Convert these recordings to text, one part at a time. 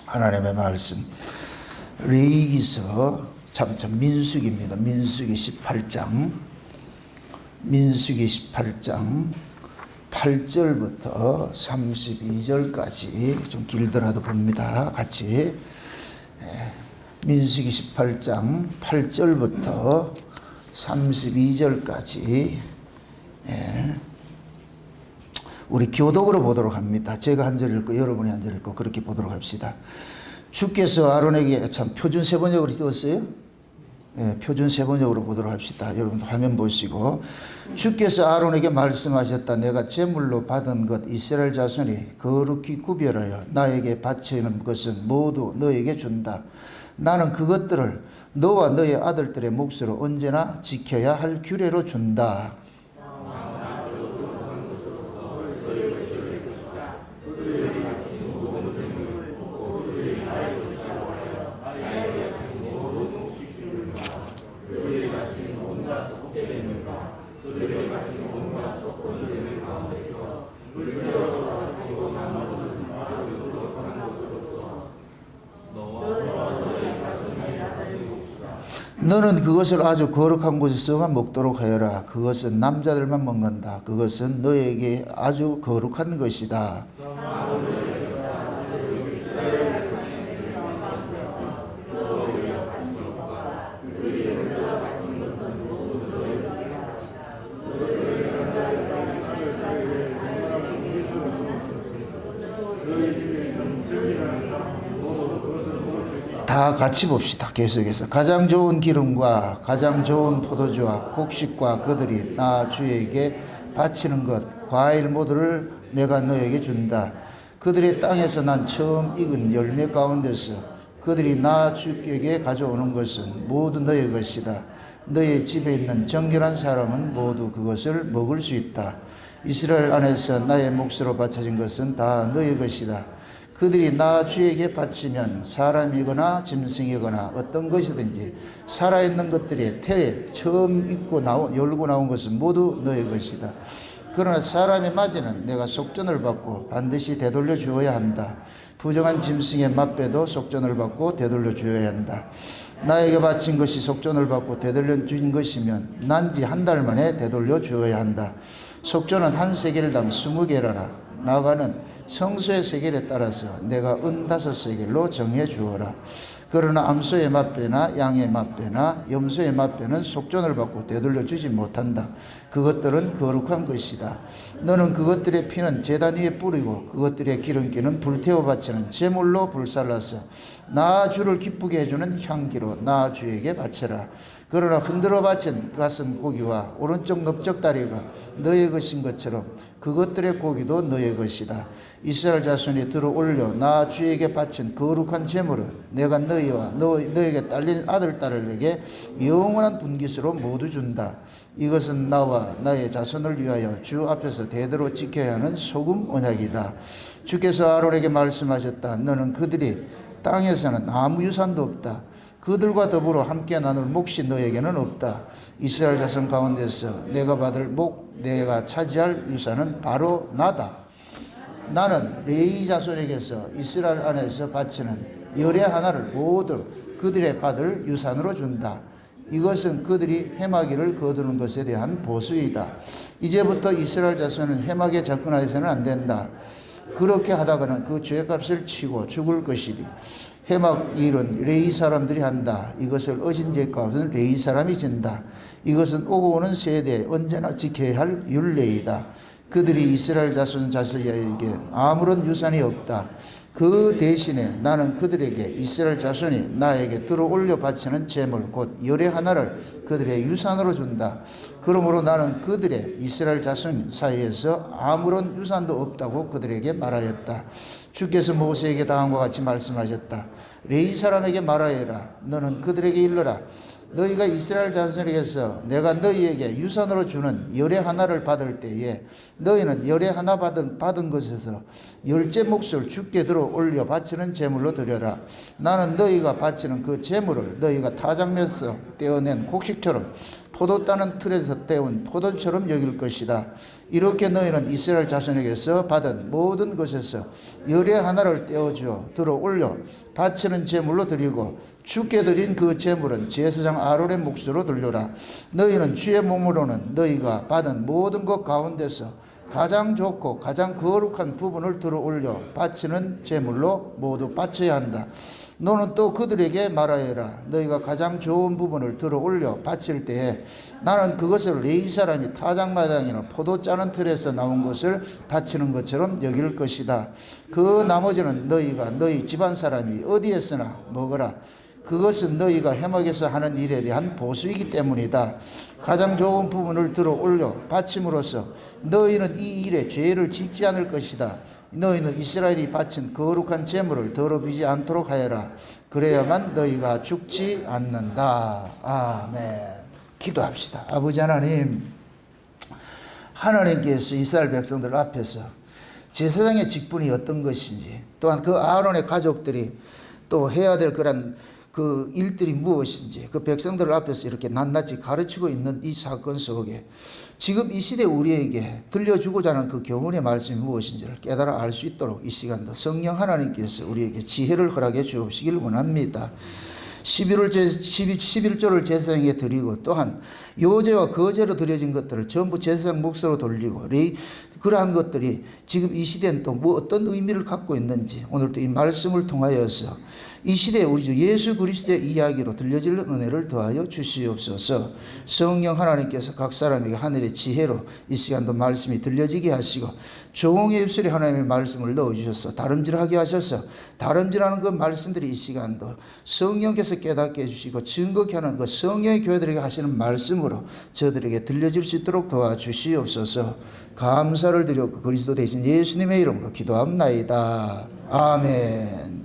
하나님의 말씀 레위기서 참 민수기입니다. 민수기 18장 8절부터 32절까지 좀 길더라도 봅니다. 같이 민수기 18장 8절부터 32절까지 우리 교독으로 보도록 합니다. 제가 한 절 읽고 여러분이 한 절 읽고 그렇게 보도록 합시다. 주께서 아론에게 참 표준 세번역으로 띄웠어요. 표준 세번역으로 보도록 합시다. 여러분 화면 보시고 주께서 아론에게 말씀하셨다. 내가 제물로 받은 것 이스라엘 자손이 거룩히 구별하여 나에게 바치는 것은 모두 너에게 준다. 나는 그것들을 너와 너의 아들들의 몫으로 언제나 지켜야 할 규례로 준다. 너는 그것을 아주 거룩한 곳에서만 먹도록 하여라. 그것은 남자들만 먹는다. 그것은 너에게 아주 거룩한 것이다. 다 같이 봅시다. 계속해서 가장 좋은 기름과 가장 좋은 포도주와 곡식과 그들이 나 주에게 바치는 것 과일 모두를 내가 너에게 준다. 그들의 땅에서 난 처음 익은 열매 가운데서 그들이 나 주에게 가져오는 것은 모두 너의 것이다. 너의 집에 있는 정결한 사람은 모두 그것을 먹을 수 있다. 이스라엘 안에서 나의 몫으로 바쳐진 것은 다 너의 것이다. 그들이 나 주에게 바치면 사람이거나 짐승이거나 어떤 것이든지 살아있는 것들이 태에 처음 열고 나온 것은 모두 너의 것이다. 그러나 사람의 맞이는 내가 속전을 받고 반드시 되돌려 주어야 한다. 부정한 짐승의 맛배도 속전을 받고 되돌려 주어야 한다. 나에게 바친 것이 속전을 받고 되돌려 준 것이면 난지 한 달 만에 되돌려 주어야 한다. 속전은 한 세겔당 20개라나 나가는 성소의 세겔에 따라서 내가 은 5세겔로 정해 주어라. 그러나 암소의 맛배나 양의 맛배나 염소의 맛배는 속전을 받고 되돌려 주지 못한다. 그것들은 거룩한 것이다. 너는 그것들의 피는 제단 위에 뿌리고 그것들의 기름기는 불태워 바치는 제물로 불살라서 나 주를 기쁘게 해주는 향기로 나 주에게 바쳐라. 그러나 흔들어 바친 가슴 고기와 오른쪽 넓적다리가 너의 것인 것처럼 그것들의 고기도 너의 것이다. 이스라엘 자손이 들어 올려 나 주에게 바친 거룩한 제물은 내가 너희와 너에게 딸린 아들 딸에게 영원한 분깃으로 모두 준다. 이것은 나와 나의 자손을 위하여 주 앞에서 대대로 지켜야 하는 소금 언약이다. 주께서 아론에게 말씀하셨다. 너는 그들이 땅에서는 아무 유산도 없다. 그들과 더불어 함께 나눌 몫이 너에게는 없다. 이스라엘 자손 가운데서 내가 받을 내가 차지할 유산은 바로 나다. 나는 레위 자손에게서 이스라엘 안에서 바치는 열의 하나를 모두 그들의 받을 유산으로 준다. 이것은 그들이 회막일을 거두는 것에 대한 보수이다. 이제부터 이스라엘 자손은 회막에 접근하여서는 안 된다. 그렇게 하다가는 그 죄값을 치고 죽을 것이니 회막 일은 레위 사람들이 한다. 이것을 어진 죄값은 레위 사람이 진다. 이것은 오고 오는 세대에 언제나 지켜야 할 율례이다. 그들이 이스라엘 자손 자손에게 아무런 유산이 없다. 그 대신에 나는 그들에게 이스라엘 자손이 나에게 들어올려 바치는 제물 곧 열의 하나를 그들의 유산으로 준다. 그러므로 나는 그들의 이스라엘 자손 사이에서 아무런 유산도 없다고 그들에게 말하였다. 주께서 모세에게 당한과 같이 말씀하셨다. 레위 사람에게 말하여라. 너는 그들에게 일러라. 너희가 이스라엘 자손에게서 내가 너희에게 유산으로 주는 열의 하나를 받을 때에 너희는 열의 하나 받은 것에서 열째 몫을 주께 들어 올려 바치는 제물로 드려라. 나는 너희가 바치는 그 제물을 너희가 타작면서 떼어낸 곡식처럼 포도 따는 틀에서 떼운 포도처럼 여길 것이다. 이렇게 너희는 이스라엘 자손에게서 받은 모든 것에서 열의 하나를 떼어주어 들어 올려 바치는 제물로 드리고 주께 드린 그 제물은 제사장 아론의 몫으로 들려라. 너희는 주의 몸으로는 너희가 받은 모든 것 가운데서 가장 좋고 가장 거룩한 부분을 들어 올려 바치는 제물로 모두 바쳐야 한다. 너는 또 그들에게 말하여라. 너희가 가장 좋은 부분을 들어 올려 바칠 때에 나는 그것을 레위 사람이 타작마당이나 포도 짜는 틀에서 나온 것을 바치는 것처럼 여길 것이다. 그 나머지는 너희가 너희 집안 사람이 어디에서나 먹어라. 그것은 너희가 해먹에서 하는 일에 대한 보수이기 때문이다. 가장 좋은 부분을 들어 올려 바침으로써 너희는 이 일에 죄를 짓지 않을 것이다. 너희는 이스라엘이 바친 거룩한 제물을 더럽히지 않도록 하여라. 그래야만 너희가 죽지 않는다. 아멘. 기도합시다. 아버지 하나님, 하나님께서 이스라엘 백성들 앞에서 제사장의 직분이 어떤 것인지, 또한 그 아론의 가족들이 또 해야 될 그런 그 일들이 무엇인지 그 백성들 앞에서 이렇게 낱낱이 가르치고 있는 이 사건 속에 지금 이 시대 우리에게 들려주고자 하는 그 교훈의 말씀이 무엇인지를 깨달아 알 수 있도록 이 시간도 성령 하나님께서 우리에게 지혜를 허락해 주옵시길 원합니다. 11조를 제사장에게 드리고 또한 요제와 거제로 드려진 것들을 전부 제사장 몫으로 돌리고 그러한 것들이 지금 이 시대는 또 뭐 어떤 의미를 갖고 있는지 오늘도 이 말씀을 통하여서 이 시대에 우리 주 예수 그리스도의 이야기로 들려질 은혜를 더하여 주시옵소서. 성령 하나님께서 각 사람에게 하늘의 지혜로 이 시간도 말씀이 들려지게 하시고 종의 입술에 하나님의 말씀을 넣어주셔서 다름질하게 하셔서 다름질하는 그 말씀들이 이 시간도 성령께서 깨닫게 해주시고 증거케 하는 그 성령의 교회들에게 하시는 말씀으로 저들에게 들려질 수 있도록 도와주시옵소서. 감사를 드렸고 그리스도 대신 예수님의 이름으로 기도합나이다. 아멘.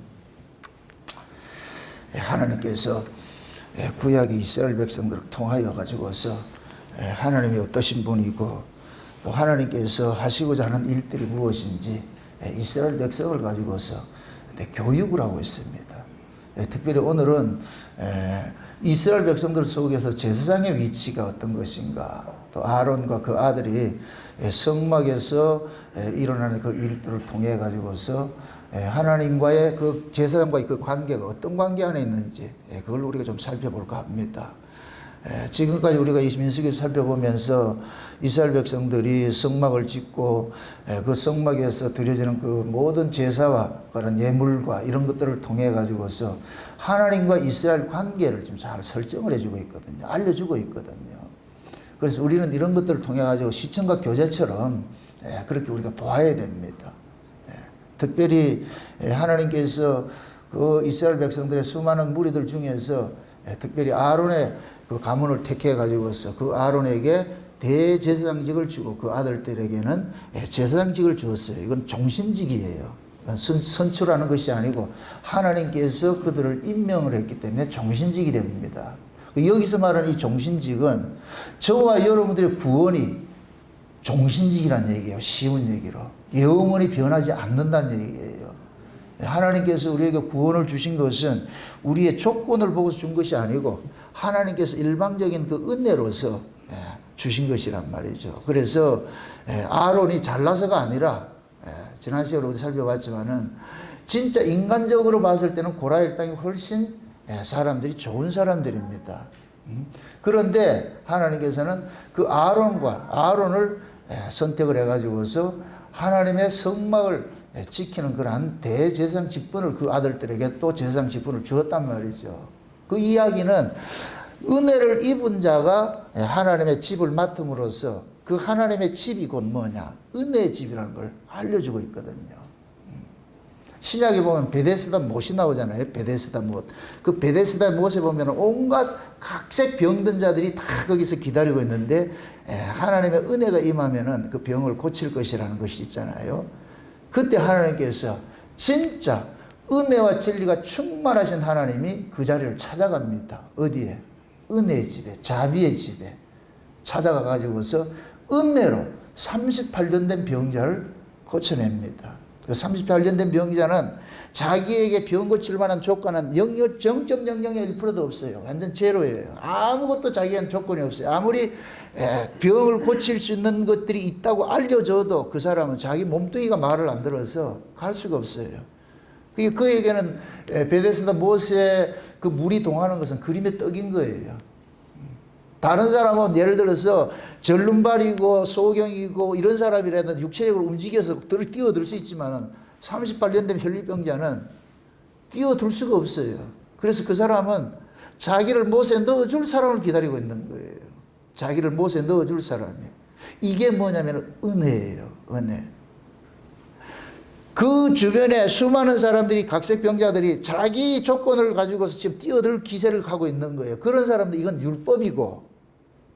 하나님께서 구약의 이스라엘 백성들을 통하여 가지고서 하나님이 어떠신 분이고 또 하나님께서 하시고자 하는 일들이 무엇인지 이스라엘 백성을 가지고서 교육을 하고 있습니다. 특별히 오늘은 이스라엘 백성들 속에서 제사장의 위치가 어떤 것인가, 또 아론과 그 아들이 성막에서 일어나는 그 일들을 통해 가지고서 하나님과의 그 제사장과의 그 관계가 어떤 관계 안에 있는지 그걸 우리가 좀 살펴볼까 합니다. 지금까지 우리가 이 민수기를 살펴보면서 이스라엘 백성들이 성막을 짓고 그 성막에서 드려지는 그 모든 제사와 그런 예물과 이런 것들을 통해 가지고서 하나님과 이스라엘 관계를 좀 잘 설정을 해주고 있거든요. 알려주고 있거든요. 그래서 우리는 이런 것들을 통해 가지고 시청과 교재처럼 그렇게 우리가 보아야 됩니다. 특별히 하나님께서 그 이스라엘 백성들의 수많은 무리들 중에서 특별히 아론의 그 가문을 택해 가지고서 그 아론에게 대제사장직을 주고 그 아들들에게는 제사장직을 주었어요. 이건 종신직이에요. 선출하는 것이 아니고 하나님께서 그들을 임명을 했기 때문에 종신직이 됩니다. 여기서 말하는 이 종신직은 저와 여러분들의 구원이 종신직이라는 얘기예요. 쉬운 얘기로. 영원히 변하지 않는다는 얘기예요. 하나님께서 우리에게 구원을 주신 것은 우리의 조건을 보고 준 것이 아니고 하나님께서 일방적인 그 은혜로서 주신 것이란 말이죠. 그래서 아론이 잘나서가 아니라 지난 시간에 우리 살펴봤지만은 진짜 인간적으로 봤을 때는 고라일 땅이 훨씬 사람들이 좋은 사람들입니다. 그런데 하나님께서는 그 아론을 선택을 해가지고서 하나님의 성막을 지키는 그러한 대제사장 직분을 그 아들들에게 또 제사장 직분을 주었단 말이죠. 그 이야기는 은혜를 입은 자가 하나님의 집을 맡음으로써 그 하나님의 집이 곧 뭐냐? 은혜의 집이라는 걸 알려주고 있거든요. 신약에 보면 베데스다 못이 나오잖아요. 베데스다 못. 그 베데스다 못에 보면 온갖 각색 병든 자들이 다 거기서 기다리고 있는데 하나님의 은혜가 임하면은 그 병을 고칠 것이라는 것이 있잖아요. 그때 하나님께서 진짜 은혜와 진리가 충만하신 하나님이 그 자리를 찾아갑니다. 어디에? 은혜의 집에, 자비의 집에 찾아가 가지고서 은혜로 38년 된 병자를 고쳐냅니다. 38년 된 병자는 자기에게 병 고칠 만한 조건은 0.001%도 없어요. 완전 제로예요. 아무것도 자기한테 조건이 없어요. 아무리 병을 고칠 수 있는 것들이 있다고 알려줘도 그 사람은 자기 몸뚱이가 말을 안 들어서 갈 수가 없어요. 그에게는 베데스다 못에 그 물이 동하는 것은 그림의 떡인 거예요. 다른 사람은 예를 들어서 절름발이고 소경이고 이런 사람이라도 육체적으로 움직여서 뛰어들 수 있지만 38년 된 혈류병자는 뛰어들 수가 없어요. 그래서 그 사람은 자기를 못에 넣어줄 사람을 기다리고 있는 거예요. 자기를 못에 넣어줄 사람이. 이게 뭐냐면 은혜예요. 은혜. 그 주변에 수많은 사람들이 각색병자들이 자기 조건을 가지고서 지금 뛰어들 기세를 하고 있는 거예요. 그런 사람들 이건 율법이고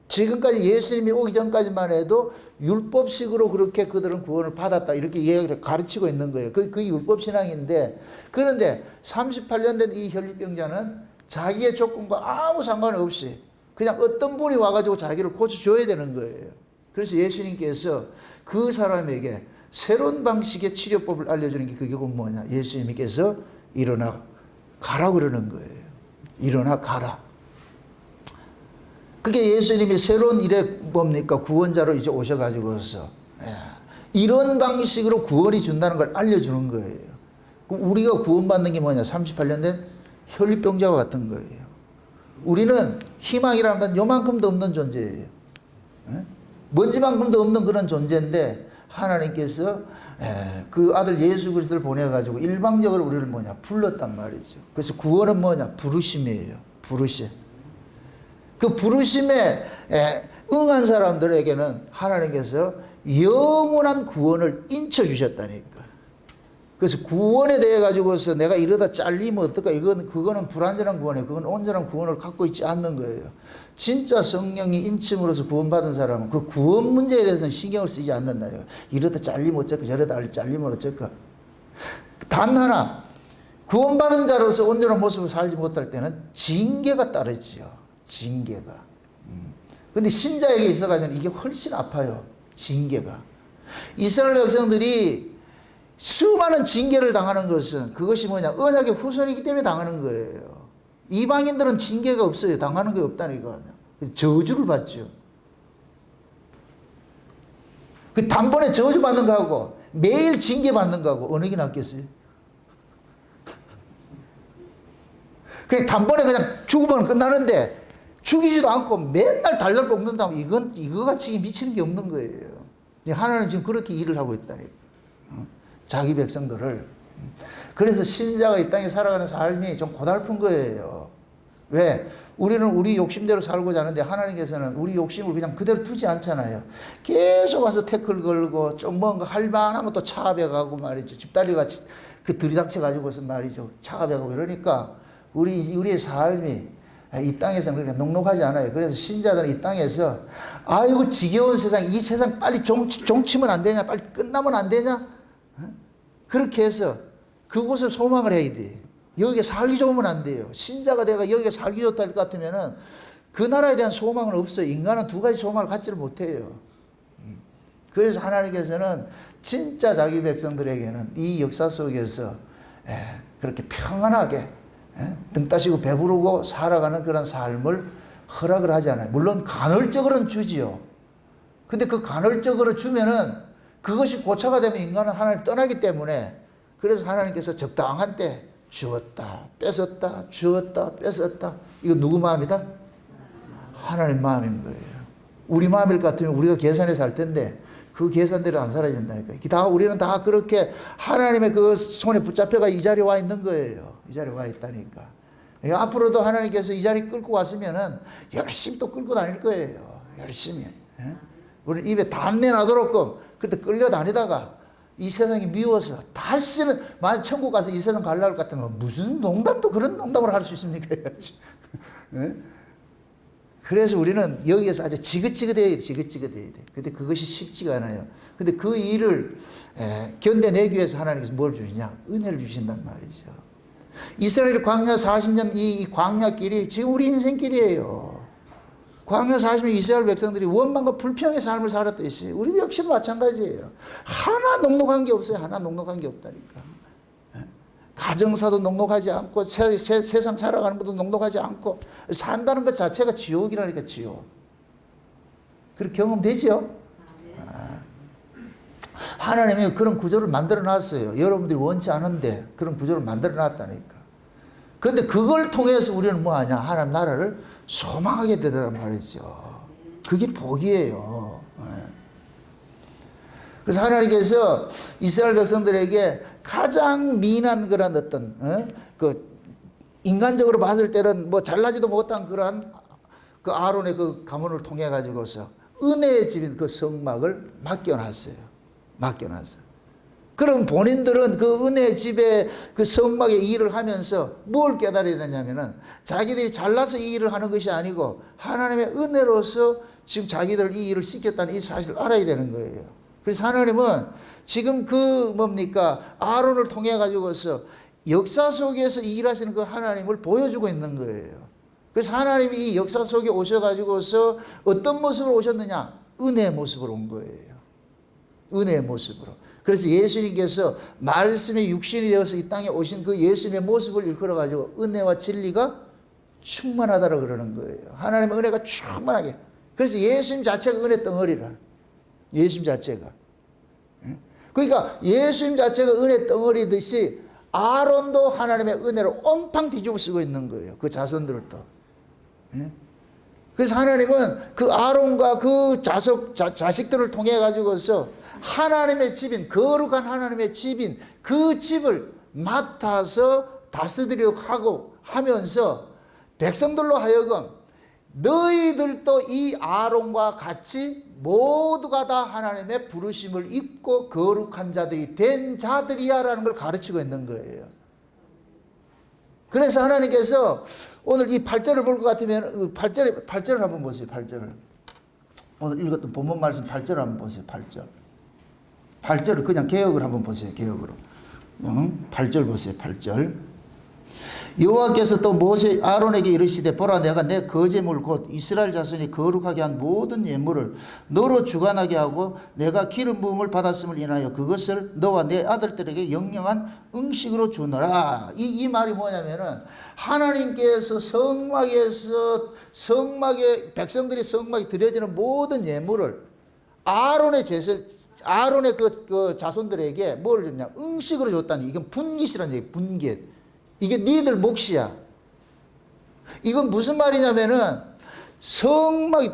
지금까지 예수님이 오기 전까지만 해도 율법식으로 그렇게 그들은 구원을 받았다 이렇게 이야기를 가르치고 있는 거예요. 그게 율법신앙인데 그런데 38년 된 이 혈류병자는 자기의 조건과 아무 상관없이 그냥 어떤 분이 와가지고 자기를 고쳐줘야 되는 거예요. 그래서 예수님께서 그 사람에게 새로운 방식의 치료법을 알려주는 게 그게 뭐냐. 예수님께서 일어나 가라 그러는 거예요. 일어나 가라. 그게 예수님이 새로운 일에 뭡니까? 구원자로 이제 오셔가지고서 이런 방식으로 구원이 준다는 걸 알려주는 거예요. 그럼 우리가 구원받는 게 뭐냐? 38년 된 혈류병자와 같은 거예요. 우리는 희망이라는 건 요만큼도 없는 존재예요. 먼지만큼도 없는 그런 존재인데 하나님께서 그 아들 예수 그리스도를 보내가지고 일방적으로 우리를 뭐냐? 불렀단 말이죠. 그래서 구원은 뭐냐? 부르심이에요. 부르심. 그 부르심에 응한 사람들에게는 하나님께서 영원한 구원을 인쳐 주셨다니까. 그래서 구원에 대해 가지고서 내가 이러다 잘리면 어떨까? 그거는 불완전한 구원이에요. 그건 온전한 구원을 갖고 있지 않는 거예요. 진짜 성령이 인침으로서 구원받은 사람은 그 구원 문제에 대해서는 신경을 쓰지 않는다니까. 이러다 잘리면 어쩔까? 저러다 잘리면 어쩔까? 단 하나, 구원받은 자로서 온전한 모습을 살지 못할 때는 징계가 따르지요. 징계가. 근데 신자에게 있어가지고는 이게 훨씬 아파요. 징계가. 이스라엘 백성들이 수많은 징계를 당하는 것은 그것이 뭐냐? 언약의 후손이기 때문에 당하는 거예요. 이방인들은 징계가 없어요. 당하는 게 없다니까요. 저주를 받죠. 그 단번에 저주 받는 거하고 매일 징계 받는 거하고 어느 게 낫겠어요? 그 단번에 그냥 죽으면 끝나는데 죽이지도 않고 맨날 달달 볶는다면 이거 같이 미치는 게 없는 거예요. 하나님 지금 그렇게 일을 하고 있다니까. 자기 백성들을. 그래서 신자가 이 땅에 살아가는 삶이 좀 고달픈 거예요. 왜? 우리는 우리 욕심대로 살고자 하는데 하나님께서는 우리 욕심을 그냥 그대로 두지 않잖아요. 계속 와서 태클 걸고 좀 뭔가 할만하면 또 차압해가고 말이죠. 집달리같이 그 들이닥쳐가지고서 말이죠. 차압해가고 이러니까 우리의 삶이 이 땅에서는 그렇게 녹록하지 않아요. 그래서 신자들은 이 땅에서 아이고 지겨운 세상, 이 세상 빨리 종치면 안 되냐? 빨리 끝나면 안 되냐? 그렇게 해서 그곳을 소망을 해야 돼. 여기에 살기 좋으면 안 돼요. 신자가 내가 여기에 살기 좋다 할 것 같으면은 그 나라에 대한 소망은 없어요. 인간은 두 가지 소망을 갖지를 못해요. 그래서 하나님께서는 진짜 자기 백성들에게는 이 역사 속에서 그렇게 평안하게 등 따시고 배부르고 살아가는 그런 삶을 허락을 하지 않아요. 물론 간헐적으로는 주지요. 근데 그 간헐적으로 주면은 그것이 고차가 되면 인간은 하나님 떠나기 때문에 그래서 하나님께서 적당한 때 주었다, 뺏었다, 주었다, 뺏었다. 이거 누구 마음이다? 하나님 마음인 거예요. 우리 마음일 것 같으면 우리가 계산해서 할 텐데 그 계산대로 안 살아진다니까. 우리는 다 그렇게 하나님의 그 손에 붙잡혀가 이 자리에 와 있는 거예요. 이 자리에 와 있다니까. 앞으로도 하나님께서 이 자리 끌고 왔으면은 열심히 또 끌고 다닐 거예요. 열심히. 우리 입에 담내 나도록 그때 끌려다니다가 이 세상이 미워서 다시는 만약 천국 가서 이 세상 가려고 할 것 같으면 무슨 농담도 그런 농담을 할 수 있습니까? 그래서 우리는 여기에서 아주 지긋지긋해야 돼. 지긋지긋해야 돼. 근데 그것이 쉽지가 않아요. 근데 그 일을 견뎌내기 위해서 하나님께서 뭘 주시냐? 은혜를 주신단 말이죠. 이스라엘 광야 40년 이 광야길이 지금 우리 인생길이에요. 광야 40년 이스라엘 백성들이 원망과 불평의 삶을 살았듯이 우리 역시 마찬가지예요. 하나 녹록한 게 없어요. 하나 녹록한 게 없다니까. 가정사도 녹록하지 않고 세상 살아가는 것도 녹록하지 않고 산다는 것 자체가 지옥이라니까 지옥. 그렇게 경험되죠? 하나님이 그런 구조를 만들어 놨어요. 여러분들이 원치 않은데 그런 구조를 만들어 놨다니까. 그런데 그걸 통해서 우리는 뭐 하냐? 하나님 나라를 소망하게 되더란 말이죠. 그게 복이에요. 그래서 하나님께서 이스라엘 백성들에게 가장 미인한 그런 어떤 그 인간적으로 봤을 때는 뭐 잘나지도 못한 그러한 그 아론의 그 가문을 통해 가지고서 은혜의 집인 그 성막을 맡겨놨어요. 맡겨놨어요. 그럼 본인들은 그 은혜의 집에 그 성막의 일을 하면서 뭘 깨달아야 되냐면은 자기들이 잘나서 이 일을 하는 것이 아니고 하나님의 은혜로서 지금 자기들 이 일을 시켰다는 이 사실을 알아야 되는 거예요. 그래서 하나님은 지금 그 뭡니까? 아론을 통해 가지고서 역사 속에서 일하시는 그 하나님을 보여주고 있는 거예요. 그래서 하나님이 이 역사 속에 오셔가지고서 어떤 모습으로 오셨느냐? 은혜의 모습으로 온 거예요. 은혜의 모습으로. 그래서 예수님께서 말씀이 육신이 되어서 이 땅에 오신 그 예수님의 모습을 일컬어가지고 은혜와 진리가 충만하다고 그러는 거예요. 하나님의 은혜가 충만하게. 그래서 예수님 자체가 은혜 덩어리라. 예수님 자체가. 그러니까 예수님 자체가 은혜 덩어리듯이 아론도 하나님의 은혜로 엉팡 뒤집어 쓰고 있는 거예요. 그 자손들도. 그래서 하나님은 그 아론과 그 자식들을 통해 가지고서 하나님의 집인, 거룩한 하나님의 집인 그 집을 맡아서 다스리려고 하고 하면서 백성들로 하여금 너희들도 이 아론과 같이 모두가 다 하나님의 부르심을 입고 거룩한 자들이 된 자들이야라는 걸 가르치고 있는 거예요. 그래서 하나님께서 오늘 이 8절을 볼 것 같으면 8절을 한번 보세요. 8절을. 오늘 읽었던 본문 말씀 8절을 한번 보세요. 8절. 8절을 그냥 개역을 한번 보세요. 개역으로. 8절 보세요. 8절. 여호와께서 또 모세 아론에게 이르시되 보라 내가 내 거제물 곧 이스라엘 자손이 거룩하게 한 모든 예물을 너로 주관하게 하고 내가 기름 부음을 받았음을 인하여 그것을 너와 내 아들들에게 영영한 음식으로 주노라. 이 말이 뭐냐면은 하나님께서 성막에 백성들이 성막에 드려지는 모든 예물을 아론의 그 자손들에게 뭘 줬냐? 음식으로 줬다니. 이건 분깃이라는 얘기. 분깃. 이게 니들 몫이야. 이건 무슨 말이냐면은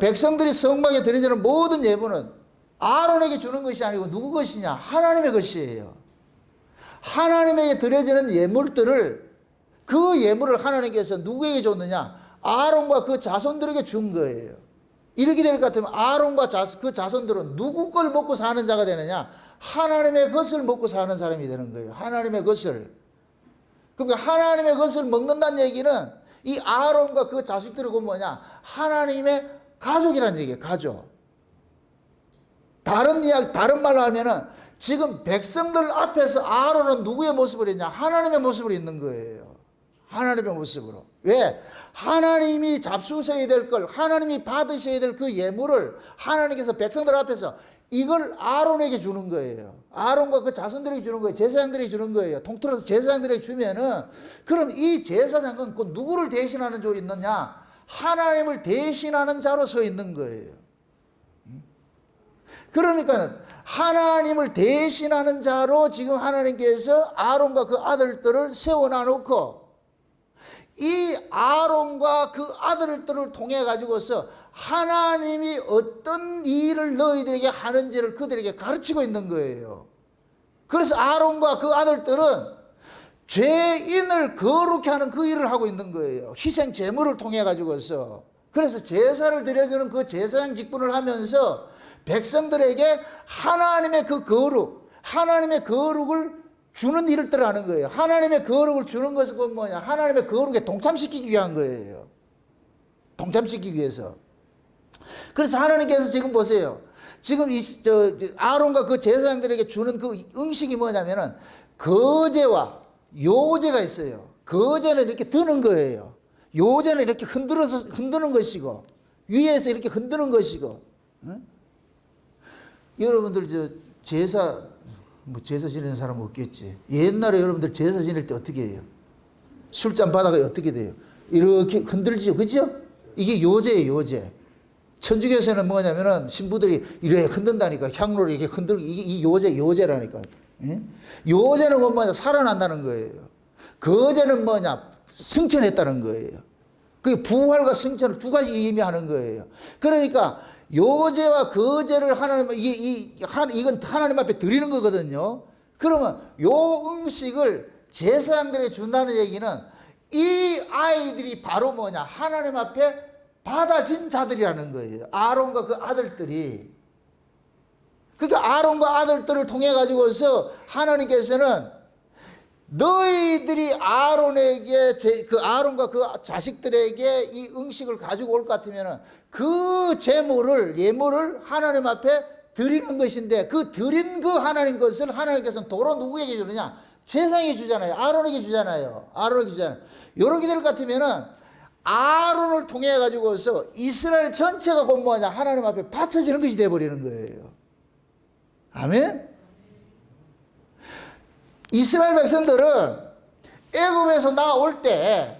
백성들이 성막에 드려지는 모든 예물은 아론에게 주는 것이 아니고 누구 것이냐? 하나님의 것이에요. 하나님에게 드려지는 예물들을 그 예물을 하나님께서 누구에게 줬느냐? 아론과 그 자손들에게 준 거예요. 이렇게 될 것 같으면 아론과 그 자손들은 누구 걸 먹고 사는 자가 되느냐? 하나님의 것을 먹고 사는 사람이 되는 거예요. 하나님의 것을. 그러니까 하나님의 것을 먹는다는 얘기는 이 아론과 그 자식들은 뭐냐? 하나님의 가족이라는 얘기예요. 가족. 다른 말로 하면은 지금 백성들 앞에서 아론은 누구의 모습을 했냐? 하나님의 모습으로 있는 거예요. 하나님의 모습으로. 왜? 하나님이 잡수셔야 될 걸, 하나님이 받으셔야 될 그 예물을 하나님께서 백성들 앞에서 이걸 아론에게 주는 거예요. 아론과 그 자손들에게 주는 거예요. 제사장들에게 주는 거예요. 통틀어서 제사장들에게 주면은 그럼 이 제사장은 그 누구를 대신하는 조 있느냐? 하나님을 대신하는 자로 서 있는 거예요. 그러니까 하나님을 대신하는 자로 지금 하나님께서 아론과 그 아들들을 세워놔 놓고 이 아론과 그 아들들을 통해 가지고서 하나님이 어떤 일을 너희들에게 하는지를 그들에게 가르치고 있는 거예요. 그래서 아론과 그 아들들은 죄인을 거룩히 하는 그 일을 하고 있는 거예요. 희생 제물을 통해 가지고서. 그래서 제사를 드려주는 그 제사장 직분을 하면서 백성들에게 하나님의 그 거룩, 하나님의 거룩을 주는 일들을 하는 거예요. 하나님의 거룩을 주는 것은 그건 뭐냐? 하나님의 거룩에 동참시키기 위한 거예요. 동참시키기 위해서. 그래서 하나님께서 지금 보세요. 지금 아론과 그 제사장들에게 주는 그 음식이 뭐냐면은 거제와 요제가 있어요. 거제는 이렇게 드는 거예요. 요제는 이렇게 흔드는 것이고, 위에서 이렇게 흔드는 것이고. 응? 여러분들 제사 지내는 사람 없겠지. 옛날에 여러분들 제사 지낼 때 어떻게 해요? 술잔 바다가 어떻게 돼요? 이렇게 흔들지요. 그죠? 이게 요제예요, 요제. 천주교에서는 뭐냐면은 신부들이 이렇게 흔든다니까. 향로를 이렇게 흔들고, 이 요제라니까. 예? 요제는 뭐냐? 살아난다는 거예요. 거제는 뭐냐? 승천했다는 거예요. 그게 부활과 승천을 두 가지 의미하는 거예요. 그러니까 요제와 거제를 이건 하나님 앞에 드리는 거거든요. 그러면 요 음식을 제사장들에게 준다는 얘기는 이 아이들이 바로 뭐냐? 하나님 앞에 받아진 자들이라는 거예요. 아론과 그 아들들이. 그러니까 아론과 아들들을 통해 가지고서 하나님께서는 너희들이 아론에게 아론과 그 자식들에게 이 음식을 가지고 올 것 같으면 그 예물을 하나님 앞에 드리는 것인데, 그 드린 그 하나님 것을 하나님께서는 도로 누구에게 주느냐? 제사장에게 주잖아요. 아론에게 주잖아요. 요렇게 될 것 같으면은 아론을 통해 가지고서 이스라엘 전체가 곧 뭐냐? 하나님 앞에 바쳐지는 것이 되어버리는 거예요. 아멘? 이스라엘 백성들은 애굽에서 나올 때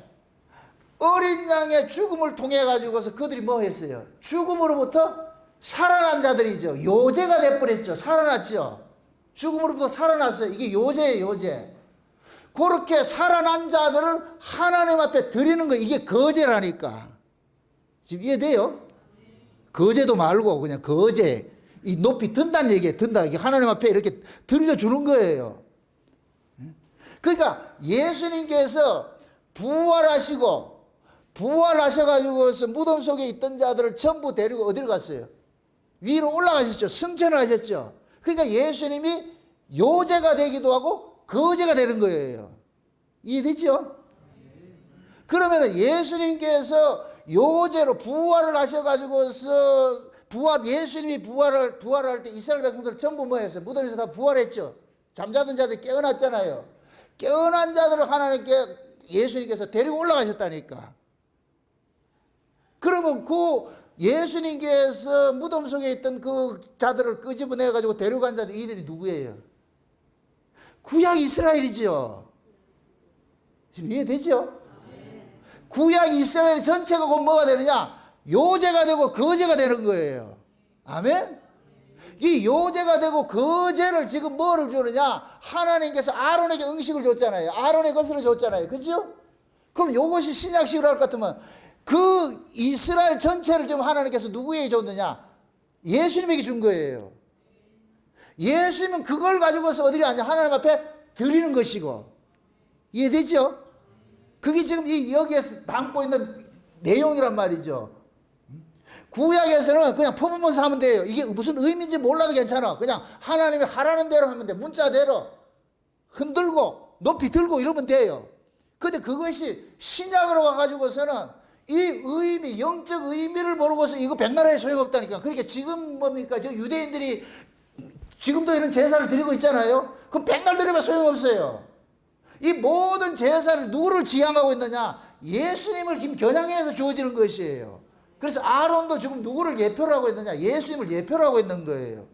어린 양의 죽음을 통해 가지고서 그들이 뭐 했어요? 죽음으로부터 살아난 자들이죠. 요제가 돼버렸죠. 살아났죠. 죽음으로부터 살아났어요. 이게 요제예요, 요제. 그렇게 살아난 자들을 하나님 앞에 드리는 거, 이게 거제라니까. 지금 이해돼요? 거제도 말고 그냥 거제. 이 높이 든다는 얘기예요. 든다. 이게 하나님 앞에 이렇게 들려주는 거예요. 그러니까 예수님께서 부활하셔가지고서 무덤 속에 있던 자들을 전부 데리고 어디로 갔어요? 위로 올라가셨죠. 승천을 하셨죠. 그러니까 예수님이 요제가 되기도 하고 거제가 되는 거예요. 이해되죠? 그러면 예수님께서 요제로 부활을 하셔가지고서 예수님이 부활할 때 이스라엘 백성들 전부 뭐 했어요? 무덤에서 다 부활했죠. 잠자던 자들이 깨어났잖아요. 깨어난 자들을 하나님께 예수님께서 데리고 올라가셨다니까. 그러면 그 예수님께서 무덤 속에 있던 그 자들을 끄집어내 가지고 데려간 자들, 이들이 누구예요? 구약 이스라엘이지요. 지금 이해되죠? 구약 이스라엘 전체가 곧 뭐가 되느냐? 요제가 되고 거제가 되는 거예요. 아멘? 이 요제가 되고 거제를 지금 뭐를 주느냐? 하나님께서 아론에게 음식을 줬잖아요. 아론의 것을 줬잖아요. 그죠? 그럼 요것이 신약식으로 할 것 같으면 그 이스라엘 전체를 지금 하나님께서 누구에게 줬느냐? 예수님에게 준 거예요. 예수님은 그걸 가지고서 어디로 앉아? 하나님 앞에 드리는 것이고. 이해되죠? 그게 지금 여기에서 담고 있는 내용이란 말이죠. 구약에서는 그냥 퍼포먼스 하면 돼요. 이게 무슨 의미인지 몰라도 괜찮아. 그냥 하나님이 하라는 대로 하면 돼. 문자대로 흔들고 높이 들고 이러면 돼요. 근데 그것이 신약으로 가가지고서는 이 의미, 영적 의미를 모르고서 이거 백나라에 소용없다니까. 그러니까 지금 뭡니까? 저 유대인들이 지금도 이런 제사를 드리고 있잖아요. 그럼 백날 드리면 소용없어요. 이 모든 제사를 누구를 지향하고 있느냐? 예수님을 지금 겨냥해서 주어지는 것이에요. 그래서 아론도 지금 누구를 예표로 하고 있느냐? 예수님을 예표로 하고 있는 거예요.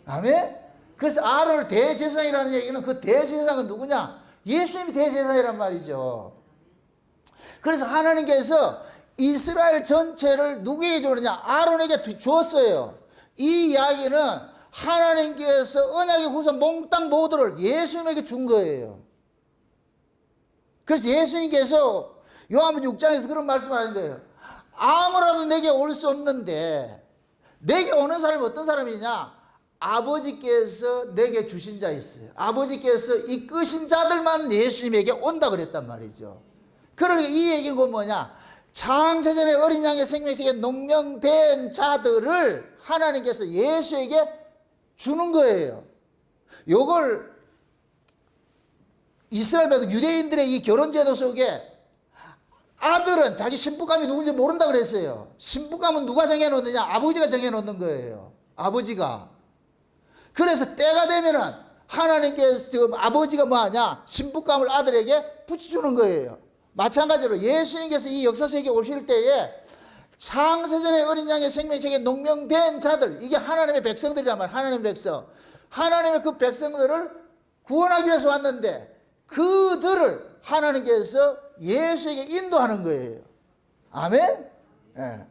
아멘? 그래서 아론을 대제사장이라는 얘기는 그 대제사장은 누구냐? 예수님이 대제사장이란 말이죠. 그래서 하나님께서 이스라엘 전체를 누구에게 주느냐? 아론에게 주었어요. 이 이야기는 하나님께서 언약의 후손 몽땅 모두를 예수님에게 준 거예요. 그래서 예수님께서 요한복음 6장에서 그런 말씀을 하는 거예요. 아무라도 내게 올 수 없는데 내게 오는 사람이 어떤 사람이냐? 아버지께서 내게 주신 자 있어요. 아버지께서 이끄신 자들만 예수님에게 온다 그랬단 말이죠. 그러니까 이 얘기는 뭐냐? 창세전에 어린 양의 생명책에 농명된 자들을 하나님께서 예수에게 주는 거예요. 요걸 이스라엘 유대인들의 이 결혼제도 속에 아들은 자기 신부감이 누군지 모른다 그랬어요. 신부감은 누가 정해놓느냐? 아버지가 정해놓는 거예요. 아버지가. 그래서 때가 되면은 하나님께서 지금 아버지가 뭐하냐? 신부감을 아들에게 붙여주는 거예요. 마찬가지로 예수님께서 이 역사 세계에 오실 때에 창세전에 어린 양의 생명책에 농명된 자들, 이게 하나님의 백성들이란 말이에요. 하나님의 백성. 하나님의 그 백성들을 구원하기 위해서 왔는데 그들을 하나님께서 예수에게 인도하는 거예요. 아멘? 예.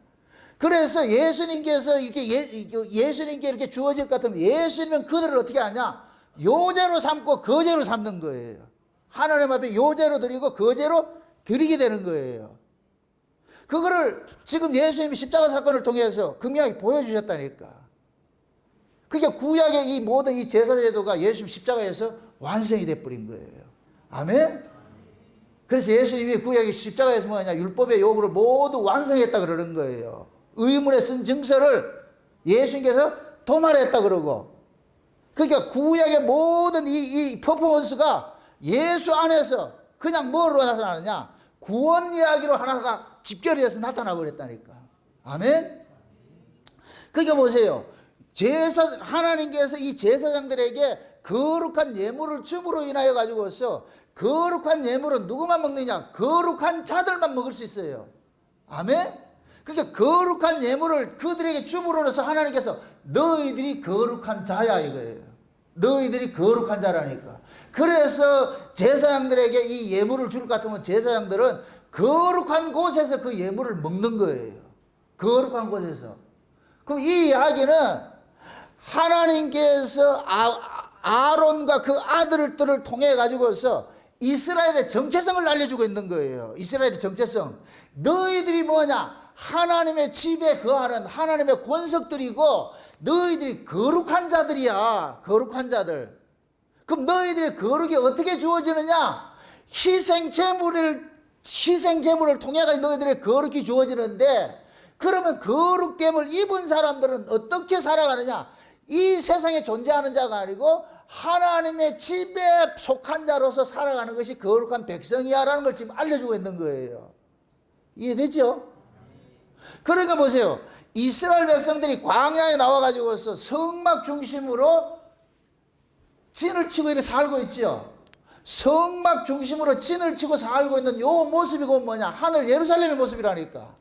그래서 예수님께서 예수님께 이렇게 주어질 것 같으면 예수님은 그들을 어떻게 하냐? 요제로 삼고 거제로 삼는 거예요. 하나님 앞에 요제로 드리고 거제로 드리게 되는 거예요. 그거를 지금 예수님이 십자가 사건을 통해서 극명하게 보여주셨다니까. 그게 구약의 이 모든 이 제사제도가 예수님 십자가에서 완성이 돼버린 거예요. 아멘? 그래서 예수님이 구약의 십자가에서 뭐냐? 율법의 요구를 모두 완성했다 그러는 거예요. 의문에 쓴 증서를 예수님께서 도말했다 그러고. 그러니까 구약의 모든 이 퍼포먼스가 예수 안에서 그냥 뭐로 나타나느냐? 구원 이야기로 하나가 집결이 돼서 나타나 버렸다니까. 아멘? 그러니까 보세요. 하나님께서 이 제사장들에게 거룩한 예물을 줌으로 인하여 가지고서 거룩한 예물은 누구만 먹느냐? 거룩한 자들만 먹을 수 있어요. 아멘? 그러니까 거룩한 예물을 그들에게 줌으로써 하나님께서 너희들이 거룩한 자야 이거예요. 너희들이 거룩한 자라니까. 그래서 제사장들에게 이 예물을 줄 것 같으면 제사장들은 거룩한 곳에서 그 예물을 먹는 거예요. 거룩한 곳에서. 그럼 이 이야기는 하나님께서 아론과 그 아들들을 통해 가지고서 이스라엘의 정체성을 알려주고 있는 거예요. 이스라엘의 정체성. 너희들이 뭐냐? 하나님의 집에 거하는 하나님의 권석들이고 너희들이 거룩한 자들이야. 거룩한 자들. 그럼 너희들의 거룩이 어떻게 주어지느냐? 희생제물을 통해 가지고 너희들의 거룩이 주어지는데, 그러면 거룩됨을 입은 사람들은 어떻게 살아가느냐? 이 세상에 존재하는 자가 아니고 하나님의 집에 속한 자로서 살아가는 것이 거룩한 백성이야라는 걸 지금 알려주고 있는 거예요. 이해되죠? 그러니까 보세요. 이스라엘 백성들이 광야에 나와가지고서 성막 중심으로 진을 치고 이렇게 살고 있죠. 성막 중심으로 진을 치고 살고 있는 요 모습이 곧 뭐냐? 하늘 예루살렘의 모습이라니까.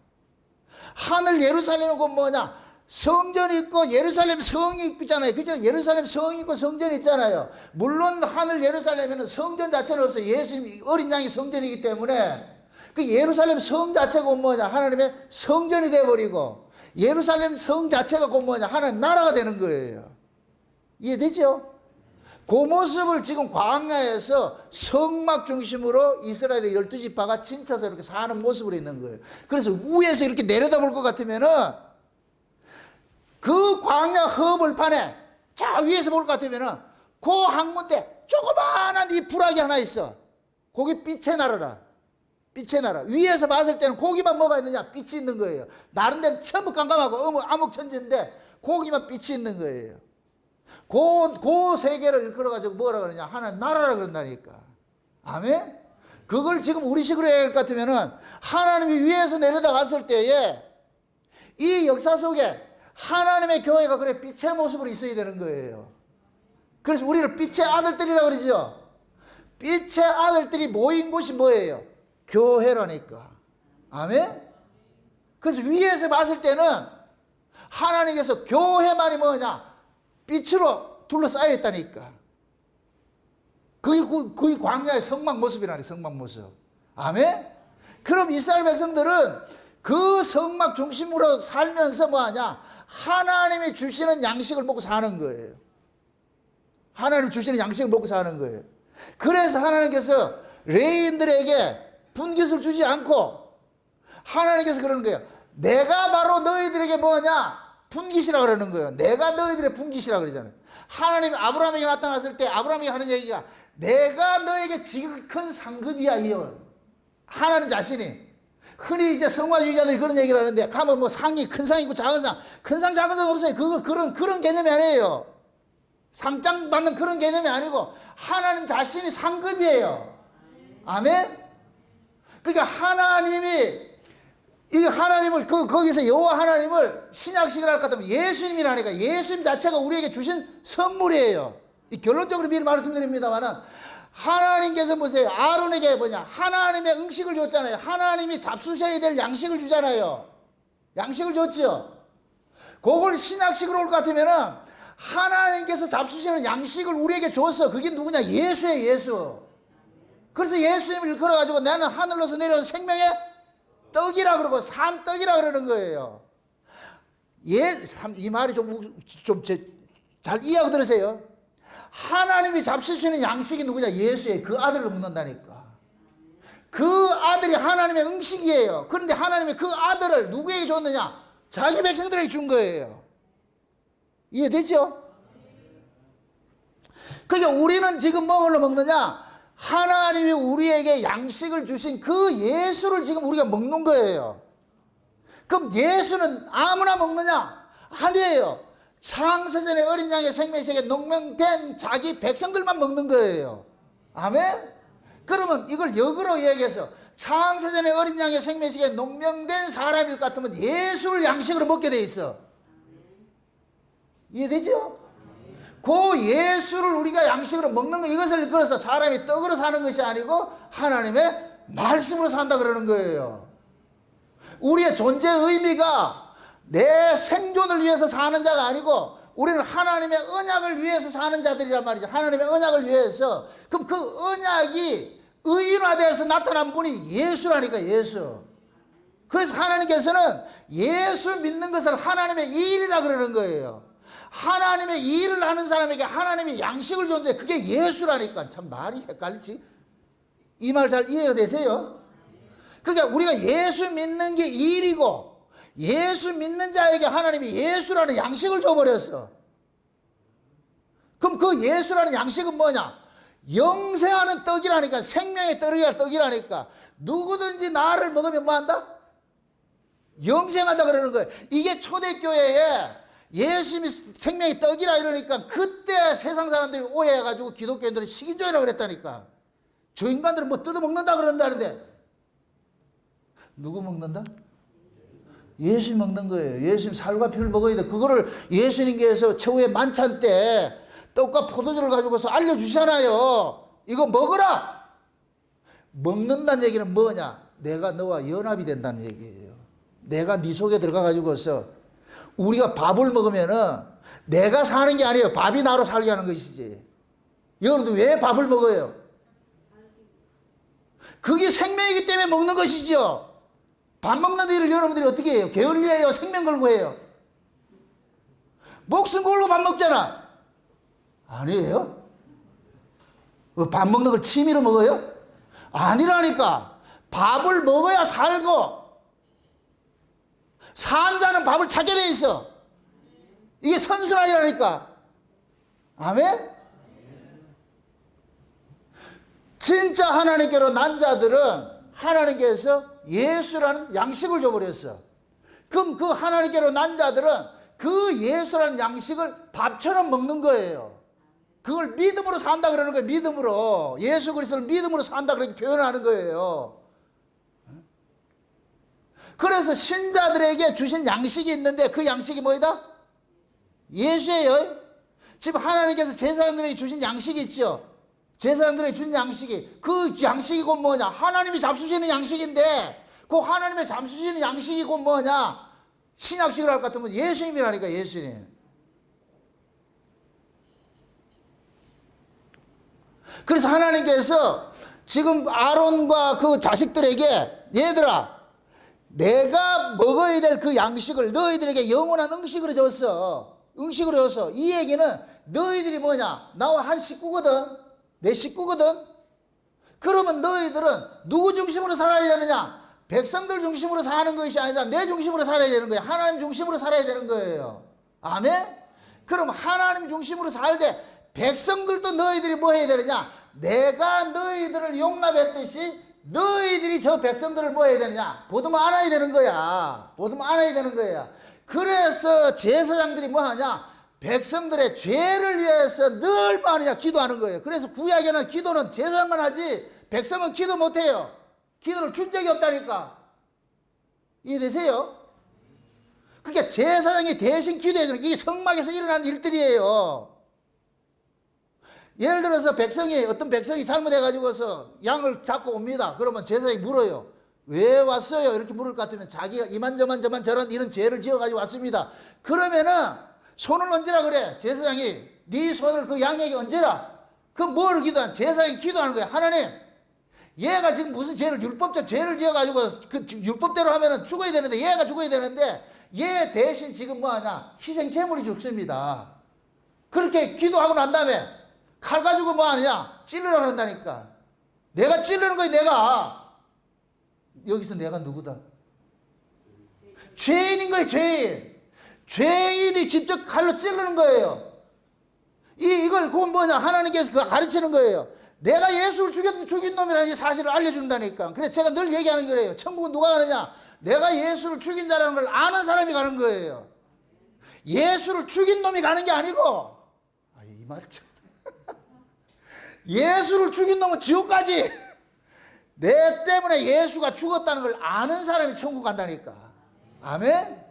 하늘 예루살렘은 곧 뭐냐? 성전이 있고 예루살렘 성이 있잖아요. 그죠? 예루살렘 성이 있고 성전이 있잖아요. 물론 하늘 예루살렘에는 성전 자체는 없어요. 예수님 어린 양이 성전이기 때문에 그 예루살렘 성 자체가 곧 뭐냐? 하나님의 성전이 되어버리고 예루살렘 성 자체가 곧 뭐냐? 하나님 나라가 되는 거예요. 이해되죠? 그 모습을 지금 광야에서 성막 중심으로 이스라엘의 12지파가 진쳐서 이렇게 사는 모습으로 있는 거예요. 그래서 위에서 이렇게 내려다볼 것 같으면은 그 광야 허벌판에 저 위에서 볼 것 같으면은 그 항문대 조그마한 이 부락이 하나 있어. 거기 빛의 나라라. 빛의 나라. 위에서 봤을 때는 거기만 뭐가 있느냐? 빛이 있는 거예요. 다른 데는 전부 깜깜하고 암흑천지인데 거기만 빛이 있는 거예요. 그 세계를 일컬어가지고 뭐라 그러냐? 하나님 나라라 그런다니까. 아멘? 그걸 지금 우리식으로 얘기할 것 같으면은 하나님이 위에서 내려다봤을 때에 이 역사 속에 하나님의 교회가 그래 빛의 모습으로 있어야 되는 거예요. 그래서 우리를 빛의 아들들이라고 그러죠. 빛의 아들들이 모인 곳이 뭐예요? 교회라니까. 아멘? 그래서 위에서 봤을 때는 하나님께서 교회만이 뭐냐? 빛으로 둘러싸여 있다니까. 그게 광야의 성막 모습이라니, 성막 모습. 아멘? 그럼 이스라엘 백성들은 그 성막 중심으로 살면서 뭐하냐? 하나님이 주시는 양식을 먹고 사는 거예요. 하나님이 주시는 양식을 먹고 사는 거예요. 그래서 하나님께서 레위인들에게 분깃을 주지 않고 하나님께서 그러는 거예요. 내가 바로 너희들에게 뭐냐? 분깃이라 그러는 거예요. 내가 너희들의 분깃이라 그러잖아요. 하나님이 아브라함에게 나타났을 때 아브라함이 하는 얘기가 내가 너에게 지극히 큰 상급이야. 이요. 하나님 자신이. 흔히 이제 성화주의자들이 그런 얘기를 하는데 가면 뭐 상이 큰 상 있고 작은 상, 큰 상 작은 상 없어요. 그런 개념이 아니에요. 상장 받는 그런 개념이 아니고 하나님 자신이 상급이에요. 아멘? 그러니까 하나님을 거기서 여호와 하나님을 신약식을 할 것 같으면 예수님이라니까. 예수님 자체가 우리에게 주신 선물이에요. 결론적으로 미리 말씀드립니다만은 하나님께서 보세요. 아론에게 뭐냐? 하나님의 음식을 줬잖아요. 하나님이 잡수셔야 될 양식을 주잖아요. 양식을 줬죠. 그걸 신약식으로 올 것 같으면은 하나님께서 잡수시는 양식을 우리에게 줬어. 그게 누구냐? 예수예요, 예수. 그래서 예수님을 일컬어가지고 나는 하늘로서 내려온 생명의 떡이라 그러고 산떡이라 그러는 거예요. 이 말이 잘 이해하고 들으세요. 하나님이 잡수시는 양식이 누구냐? 예수의 그 아들을 먹는다니까. 그 아들이 하나님의 음식이에요. 그런데 하나님이 그 아들을 누구에게 줬느냐? 자기 백성들에게 준 거예요. 이해되죠? 그러니까 우리는 지금 뭐로 먹느냐? 하나님이 우리에게 양식을 주신 그 예수를 지금 우리가 먹는 거예요. 그럼 예수는 아무나 먹느냐? 아니에요. 창세전에 어린 양의 생명식에 농명된 자기 백성들만 먹는 거예요. 아멘? 그러면 이걸 역으로 얘기해서 창세전에 어린 양의 생명식에 농명된 사람일 것 같으면 예수를 양식으로 먹게 돼 있어. 이해되죠? 그 예수를 우리가 양식으로 먹는 거, 이것을 그래서 사람이 떡으로 사는 것이 아니고 하나님의 말씀으로 산다 그러는 거예요. 우리의 존재 의미가 내 생존을 위해서 사는 자가 아니고 우리는 하나님의 언약을 위해서 사는 자들이란 말이죠. 하나님의 언약을 위해서. 그럼 그 언약이 의인화되어서 나타난 분이 예수라니까, 예수. 그래서 하나님께서는 예수 믿는 것을 하나님의 일이라 그러는 거예요. 하나님의 일을 하는 사람에게 하나님이 양식을 줬는데 그게 예수라니까. 참 말이 헷갈리지? 이 말 잘 이해되세요? 그러니까 우리가 예수 믿는 게 일이고 예수 믿는 자에게 하나님이 예수라는 양식을 줘버렸어. 그럼 그 예수라는 양식은 뭐냐? 영생하는 떡이라니까. 생명의 떡이라니까. 누구든지 나를 먹으면 뭐한다? 영생한다 그러는 거예요. 이게 초대교회에 예수님이 생명의 떡이라 이러니까 그때 세상 사람들이 오해해가지고 기독교인들은 식인종이라고 그랬다니까. 저 인간들은 뭐 뜯어먹는다 그런다는데 누구 먹는다? 예수님 먹는 거예요. 예수님 살과 피를 먹어야 돼. 그거를 예수님께서 최후의 만찬 때 떡과 포도주를 가지고서 알려주잖아요. 이거 먹어라. 먹는다는 얘기는 뭐냐? 내가 너와 연합이 된다는 얘기예요. 내가 네 속에 들어가 가지고서 우리가 밥을 먹으면은 내가 사는 게 아니에요. 밥이 나로 살게 하는 것이지. 여러분들 왜 밥을 먹어요? 그게 생명이기 때문에 먹는 것이죠. 밥 먹는 일을 여러분들이 어떻게 해요? 게을리해요? 생명 걸고 해요? 목숨 걸고 밥 먹잖아. 아니에요? 밥 먹는 걸 취미로 먹어요? 아니라니까. 밥을 먹어야 살고 산 자는 밥을 찾게 돼 있어. 이게 선순환이라니까. 아멘? 진짜 하나님께로 난 자들은 하나님께서 예수라는 양식을 줘버렸어. 그럼 그 하나님께로 난 자들은 그 예수라는 양식을 밥처럼 먹는 거예요. 그걸 믿음으로 산다 그러는 거예요. 믿음으로. 예수 그리스도를 믿음으로 산다 그렇게 표현하는 거예요. 그래서 신자들에게 주신 양식이 있는데 그 양식이 뭐이다? 예수예요. 지금 하나님께서 제사장들에게 주신 양식이 있죠. 제사장들에게 준 양식이, 그 양식이 곧 뭐냐? 하나님이 잡수시는 양식인데 그 하나님의 잡수시는 양식이 곧 뭐냐? 신약식을 할 것 같으면 예수님이라니까. 예수님. 그래서 하나님께서 지금 아론과 그 자식들에게 얘들아 내가 먹어야 될 그 양식을 너희들에게 영원한 음식으로 줬어. 음식으로 줬어. 이 얘기는 너희들이 뭐냐? 나와 한 식구거든. 내 식구거든. 그러면 너희들은 누구 중심으로 살아야 되느냐? 백성들 중심으로 사는 것이 아니라 내 중심으로 살아야 되는 거예요. 하나님 중심으로 살아야 되는 거예요. 아멘? 그럼 하나님 중심으로 살되 백성들도 너희들이 뭐 해야 되느냐? 내가 너희들을 용납했듯이 너희들이 저 백성들을 뭐 해야 되느냐? 보듬어 안아야 되는 거야. 보듬어 안아야 되는 거야. 그래서 제사장들이 뭐 하냐? 백성들의 죄를 위해서 늘 뭐하느냐? 기도하는 거예요. 그래서 구약에는 기도는 제사장만 하지 백성은 기도 못해요. 기도를 준 적이 없다니까. 이해되세요? 그러니까 제사장이 대신 기도해주는 이게 성막에서 일어나는 일들이에요. 예를 들어서 어떤 백성이 잘못해가지고서 양을 잡고 옵니다. 그러면 제사장이 물어요. 왜 왔어요? 이렇게 물을 것 같으면 자기가 이만저만 저런 이런 죄를 지어가지고 왔습니다. 그러면은 손을 얹으라 그래. 제사장이 네 손을 그 양에게 얹으라. 그럼 뭐를 기도하는? 제사장이 기도하는 거야. 하나님, 얘가 지금 무슨 죄를, 율법적 죄를 지어가지고 그 율법대로 하면은 죽어야 되는데, 얘가 죽어야 되는데 얘 대신 지금 뭐 하냐? 희생 제물이 죽습니다. 그렇게 기도하고 난 다음에 칼 가지고 뭐 하느냐? 찔러라 그런다니까. 내가 찔르는 거야, 내가. 여기서 내가 누구다? 죄인인 거예요, 죄인. 죄인이 직접 칼로 찌르는 거예요. 이걸 그건 뭐냐? 하나님께서 그거 가르치는 거예요. 내가 예수를 죽인 놈이라는 이 사실을 알려준다니까. 그래서 제가 늘 얘기하는 거예요. 천국은 누가 가느냐? 내가 예수를 죽인 자라는 걸 아는 사람이 가는 거예요. 예수를 죽인 놈이 가는 게 아니고, 이 말 참. 예수를 죽인 놈은 지옥 가지. 내 때문에 예수가 죽었다는 걸 아는 사람이 천국 간다니까. 아멘?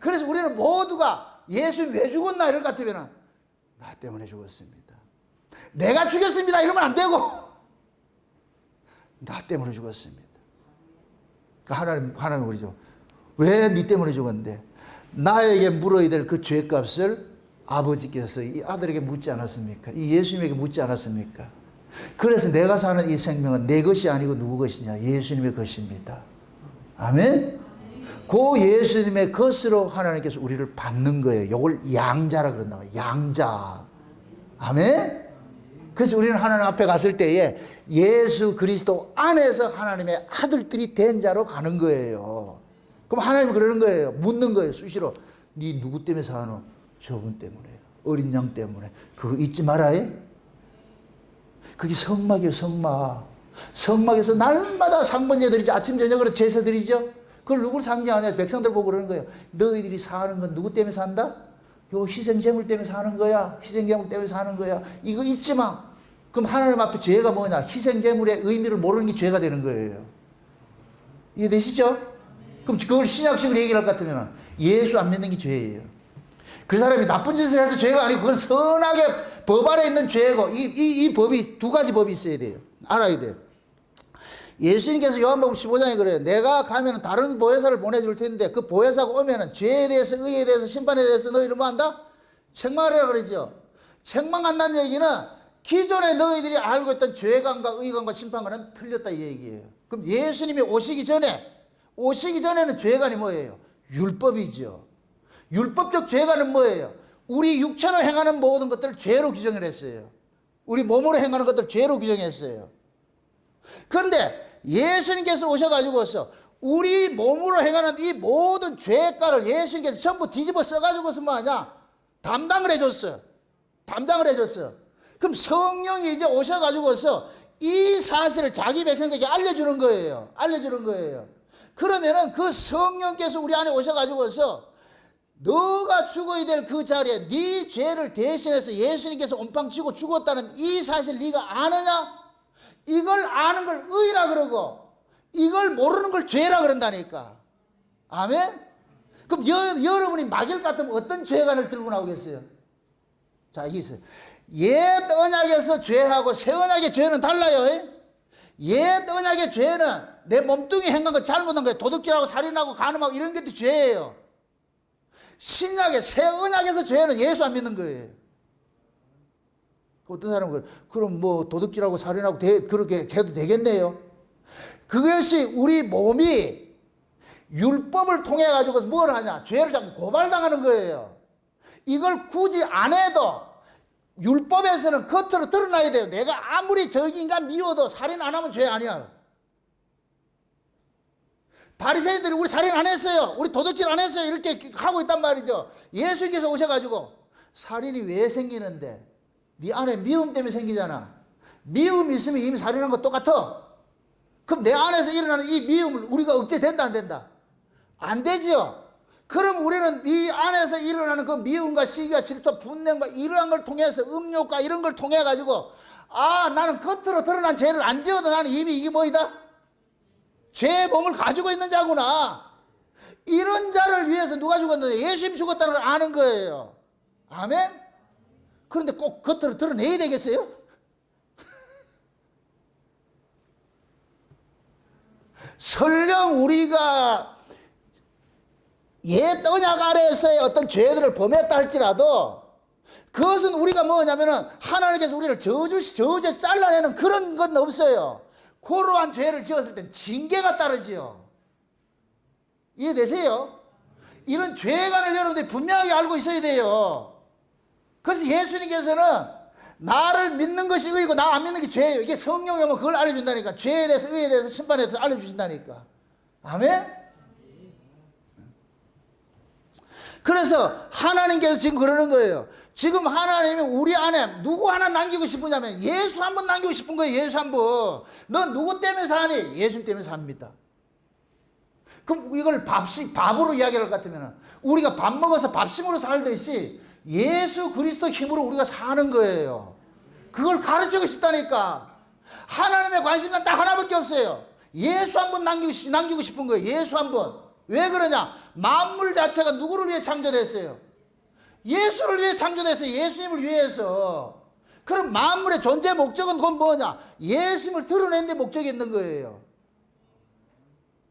그래서 우리는 모두가 예수 왜 죽었나 이럴 것 같으면 나 때문에 죽었습니다. 내가 죽였습니다 이러면 안 되고 나 때문에 죽었습니다. 그러니까 하나님 그러죠. 왜 네 때문에 죽었는데? 나에게 물어야 될 그 죄값을 아버지께서 이 아들에게 묻지 않았습니까? 이 예수님에게 묻지 않았습니까? 그래서 내가 사는 이 생명은 내 것이 아니고 누구 것이냐? 예수님의 것입니다. 아멘? 그 예수님의 것으로 하나님께서 우리를 받는 거예요. 이걸 양자라 그런다. 양자. 아멘? 그래서 우리는 하나님 앞에 갔을 때에 예수 그리스도 안에서 하나님의 아들들이 된 자로 가는 거예요. 그럼 하나님은 그러는 거예요. 묻는 거예요. 수시로. 네 누구 때문에 사노? 저분 때문에. 어린 양 때문에. 그거 잊지 말아요. 그게 성막이에요, 성막. 성막에서 날마다 상번제 드리죠. 아침, 저녁으로 제사 드리죠. 그걸 누굴 상징하냐? 백성들 보고 그러는 거예요. 너희들이 사는 건 누구 때문에 산다? 요 희생제물 때문에 사는 거야. 희생제물 때문에 사는 거야. 이거 잊지 마. 그럼 하나님 앞에 죄가 뭐냐? 희생제물의 의미를 모르는 게 죄가 되는 거예요. 이해되시죠? 그럼 그걸 신약식으로 얘기할 것 같으면 예수 안 믿는 게 죄예요. 그 사람이 나쁜 짓을 해서 죄가 아니고 그건 선하게 법 아래 있는 죄고 이 법이 두 가지 법이 있어야 돼요. 알아야 돼요. 예수님께서 요한복음 15장에 그래요. 내가 가면 다른 보혜사를 보내줄 텐데 그 보혜사가 오면은 죄에 대해서 의에 대해서 심판에 대해서 너희를 뭐 한다? 책망하라 그러죠. 책망한다는 얘기는 기존에 너희들이 알고 있던 죄감과 의감과 심판과는 틀렸다 이 얘기예요. 그럼 예수님이 오시기 전에는 죄관이 뭐예요? 율법이죠. 율법적 죄관은 뭐예요? 우리 육체로 행하는 모든 것들을 죄로 규정을 했어요. 우리 몸으로 행하는 것들을 죄로 규정했어요. 그런데 예수님께서 오셔가지고서 우리 몸으로 행하는 이 모든 죄가를 예수님께서 전부 뒤집어 써가지고서 뭐하냐? 담당을 해줬어요. 담당을 해줬어요. 그럼 성령이 이제 오셔가지고서 이 사실을 자기 백성들에게 알려주는 거예요. 알려주는 거예요. 그러면은 그 성령께서 우리 안에 오셔가지고서 너가 죽어야 될 그 자리에 네 죄를 대신해서 예수님께서 온팡치고 죽었다는 이 사실 네가 아느냐? 이걸 아는 걸 의라 그러고 이걸 모르는 걸 죄라 그런다니까. 아멘? 그럼 여러분이 막일 같으면 어떤 죄관을 들고 나오겠어요? 자, 이게 있어요. 옛 언약에서 죄하고 새 언약의 죄는 달라요. 옛 언약의 죄는 내 몸뚱이 행한 거 잘못한 거예요. 도둑질하고 살인하고 간음하고 이런 것도 죄예요. 신약의 새 언약에서 죄는 예수 안 믿는 거예요. 어떤 사람은 그럼 뭐 도둑질하고 살인하고 그렇게 해도 되겠네요. 그것이 우리 몸이 율법을 통해 가지고 뭘 하냐? 죄를 자꾸 고발당하는 거예요. 이걸 굳이 안 해도 율법에서는 겉으로 드러나야 돼요. 내가 아무리 저 인간 미워도 살인 안 하면 죄 아니야. 바리새인들이 우리 살인 안 했어요. 우리 도둑질 안 했어요. 이렇게 하고 있단 말이죠. 예수님께서 오셔가지고 살인이 왜 생기는데? 네 안에 미움 때문에 생기잖아. 미움이 있으면 이미 살인한 거 똑같아. 그럼 내 안에서 일어나는 이 미움을 우리가 억제된다 안 된다? 안 되지요. 그럼 우리는 이 안에서 일어나는 그 미움과 시기와 질투, 분냉과 이러한 걸 통해서 음욕과 이런 걸 통해 가지고 나는 겉으로 드러난 죄를 안 지어도 나는 이미 이게 뭐이다? 죄의 몸을 가지고 있는 자구나. 이런 자를 위해서 누가 죽었는데 예수님이 죽었다는 걸 아는 거예요. 아멘? 그런데 꼭 겉으로 드러내야 되겠어요? 설령 우리가 옛 언약 아래에서의 어떤 죄들을 범했다 할지라도 그것은 우리가 뭐냐면은 하나님께서 우리를 저주 잘라내는 그런 건 없어요. 그러한 죄를 지었을 땐 징계가 따르지요. 이해되세요? 이런 죄관을 여러분들이 분명하게 알고 있어야 돼요. 그래서 예수님께서는 나를 믿는 것이 의이고 나 안 믿는 게 죄예요. 이게 성령이 오면 그걸 알려준다니까. 죄에 대해서 의에 대해서 심판에 대해서 알려주신다니까. 아멘? 그래서 하나님께서 지금 그러는 거예요. 지금 하나님이 우리 안에 누구 하나 남기고 싶으냐면 예수 한 분 남기고 싶은 거예요. 예수 한 분. 넌 누구 때문에 사니? 예수 때문에 삽니다. 그럼 이걸 밥으로 이야기할 것 같으면 우리가 밥 먹어서 밥심으로 살듯이 예수 그리스도 힘으로 우리가 사는 거예요. 그걸 가르치고 싶다니까. 하나님의 관심은 딱 하나밖에 없어요. 예수 한 분 남기고 싶은 거예요. 예수 한 분. 왜 그러냐? 만물 자체가 누구를 위해 창조됐어요? 예수를 위해 창조됐어요. 예수님을 위해서. 그럼 만물의 존재 목적은 그건 뭐냐? 예수님을 드러내는 데 목적이 있는 거예요.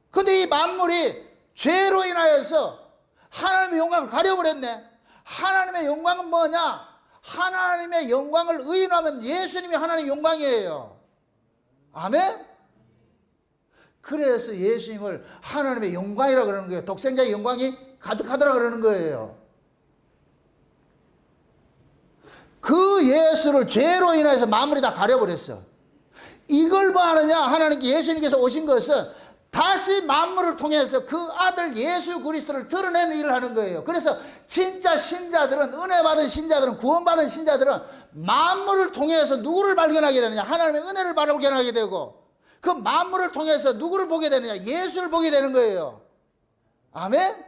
근데 이 만물이 죄로 인하여서 하나님의 영광을 가려버렸네. 하나님의 영광은 뭐냐? 하나님의 영광을 의인하면 예수님이 하나님의 영광이에요. 아멘? 그래서 예수님을 하나님의 영광이라 그러는 거예요. 독생자의 영광이 가득하더라 그러는 거예요. 그 예수를 죄로 인해서 만물이 다 가려버렸어. 이걸 뭐 하느냐? 하나님께 예수님께서 오신 것은 다시 만물을 통해서 그 아들 예수 그리스도를 드러내는 일을 하는 거예요. 그래서 진짜 신자들은, 은혜 받은 신자들은, 구원받은 신자들은 만물을 통해서 누구를 발견하게 되느냐? 하나님의 은혜를 발견하게 되고, 그 만물을 통해서 누구를 보게 되느냐? 예수를 보게 되는 거예요. 아멘?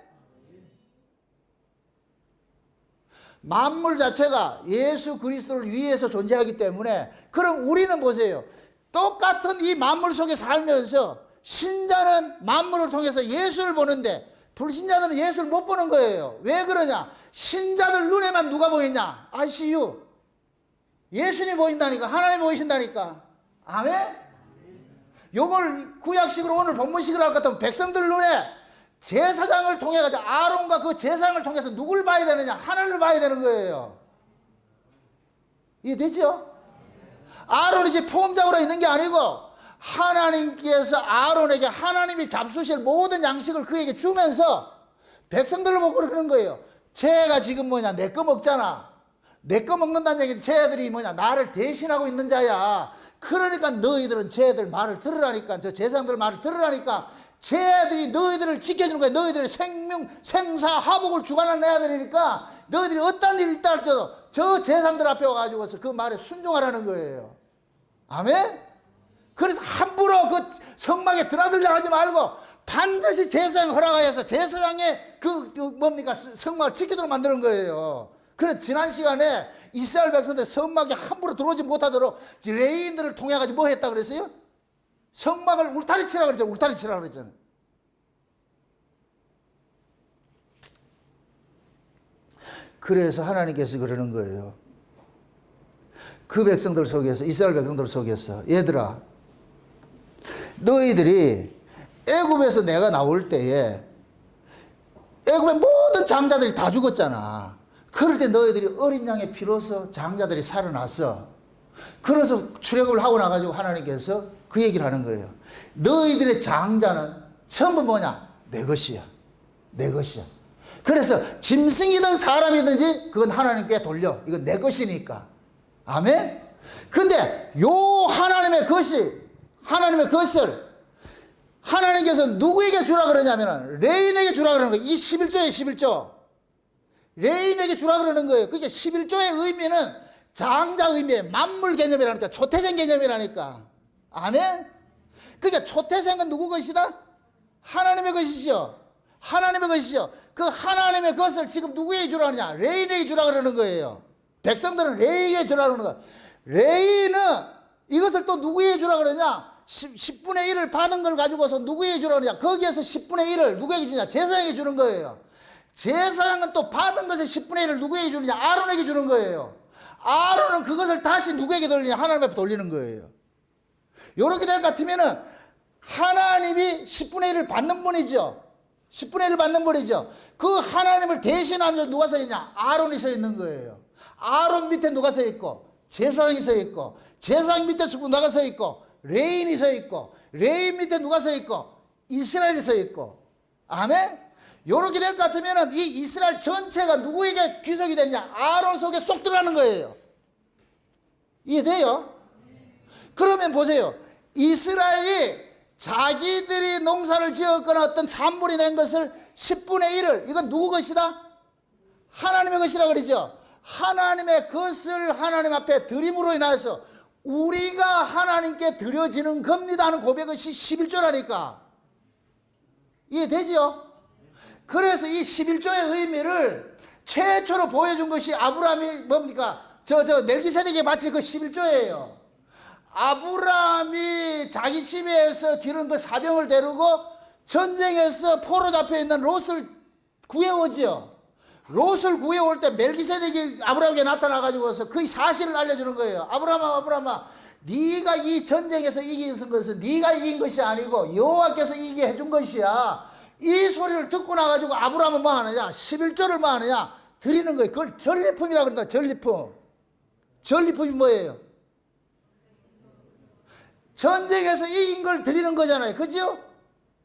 만물 자체가 예수 그리스도를 위해서 존재하기 때문에, 그럼 우리는 보세요. 똑같은 이 만물 속에 살면서 신자는 만물을 통해서 예수를 보는데 불신자들은 예수를 못 보는 거예요. 왜 그러냐? 신자들 눈에만 누가 보이냐? ICU. 예수님이 보인다니까. 하나님이 보이신다니까. 아멘? 요걸 구약식으로 오늘 본문식으로 할 것 같으면 백성들 눈에 제사장을 통해 가지고 아론과 그 제사장을 통해서 누굴 봐야 되느냐? 하나님을 봐야 되는 거예요. 이해되죠? 아론이 지금 포함장으로 있는 게 아니고 하나님께서 아론에게 하나님이 잡수실 모든 양식을 그에게 주면서 백성들을 보고 그러는 거예요. 쟤가 지금 뭐냐? 내 거 먹잖아. 내 거 먹는다는 얘기는 쟤들이 뭐냐? 나를 대신하고 있는 자야. 그러니까 너희들은 쟤들 말을 들으라니까, 저 제사장들 말을 들으라니까, 쟤들이 너희들을 지켜주는 거야. 너희들의 생사 화복을 주관하는 애들이니까 너희들이 어떤 일이 있다 할지라도 저 제사장들 앞에 와가지고서 그 말에 순종하라는 거예요. 아멘? 그래서 함부로 그 성막에 드나들려 하지 말고 반드시 제사장 허락하여서 제사장의 뭡니까? 성막을 지키도록 만드는 거예요. 그래서 지난 시간에 이스라엘 백성들 성막에 함부로 들어오지 못하도록 레위인들을 통해 가지고 뭐 했다 그랬어요? 성막을 울타리 치라 그랬잖아요. 울타리 치라 그랬잖아요. 그래서 하나님께서 그러는 거예요. 그 백성들 속에서, 이스라엘 백성들 속에서, 얘들아, 너희들이 애굽에서 내가 나올 때에 애굽의 모든 장자들이 다 죽었잖아. 그럴 때 너희들이 어린 양의 피로서 장자들이 살아났어. 그래서 출애굽을 하고 나가지고 하나님께서 그 얘기를 하는 거예요. 너희들의 장자는 전부 뭐냐? 내 것이야. 내 것이야. 그래서 짐승이든 사람이든지 그건 하나님께 돌려. 이건 내 것이니까. 아멘? 근데 요 하나님의 것을 하나님께서 누구에게 주라 그러냐면 레인에게 주라 그러는 거예요. 이 11조에 11조. 레인에게 주라 그러는 거예요. 그게 11조의 의미는 장자 의미에 만물 개념이라니까. 초태생 개념이라니까. 아멘? 그러니까 초태생은 누구 것이다? 하나님의 것이죠. 하나님의 것이죠. 그 하나님의 것을 지금 누구에게 주라 그러냐? 레인에게 주라 그러는 거예요. 백성들은 레인에게 주라 그러는 거예요. 레인은 이것을 또 누구에게 주라 그러냐? 10분의 1을 받은 걸 가지고서 누구에게 주라 그러냐? 거기에서 10분의 1을 누구에게 주냐? 제사장에게 주는 거예요. 제사장은 또 받은 것의 10분의 1을 누구에게 주느냐? 아론에게 주는 거예요. 아론은 그것을 다시 누구에게 돌리냐? 하나님 앞에 돌리는 거예요. 이렇게 될 것 같으면은 하나님이 10분의 1을 받는 분이죠. 10분의 1을 받는 분이죠. 그 하나님을 대신하면서 누가 서 있냐? 아론이 서 있는 거예요. 아론 밑에 누가 서 있고, 제사장이 서 있고, 제사장 밑에 누가 서 있고, 레인이 서 있고, 레인 밑에 누가 서 있고, 이스라엘이 서 있고. 아멘? 요렇게 될 것 같으면 이 이스라엘 전체가 누구에게 귀속이 되느냐? 아론 속에 쏙 들어가는 거예요. 이해돼요? 그러면 보세요. 이스라엘이 자기들이 농사를 지었거나 어떤 산물이 된 것을 10분의 1을, 이건 누구 것이다? 하나님의 것이라 그러죠. 하나님의 것을 하나님 앞에 드림으로 인하여서 우리가 하나님께 드려지는 겁니다 하는 고백것이 11조라니까. 이해되죠? 그래서 이 11조의 의미를 최초로 보여준 것이 아브라함이 뭡니까? 멜기세덱에게 바친 그 11조예요. 아브라함이 자기 집에서 기른 그 사병을 데리고 전쟁에서 포로 잡혀있는 롯을 구해오지요. 롯을 구해올 때 멜기세덱이 아브라함에게 나타나가지고서 그 사실을 알려주는 거예요. 아브라함아, 네가 이 전쟁에서 이긴 것은 네가 이긴 것이 아니고 여호와께서 이기게 해준 것이야. 이 소리를 듣고 나가지고 아브라함은 뭐 하느냐? 11조를 뭐 하느냐? 드리는 거예요. 그걸 전리품이라고 그런다. 전리품. 전리품이 뭐예요? 전쟁에서 이긴 걸 드리는 거잖아요. 그죠?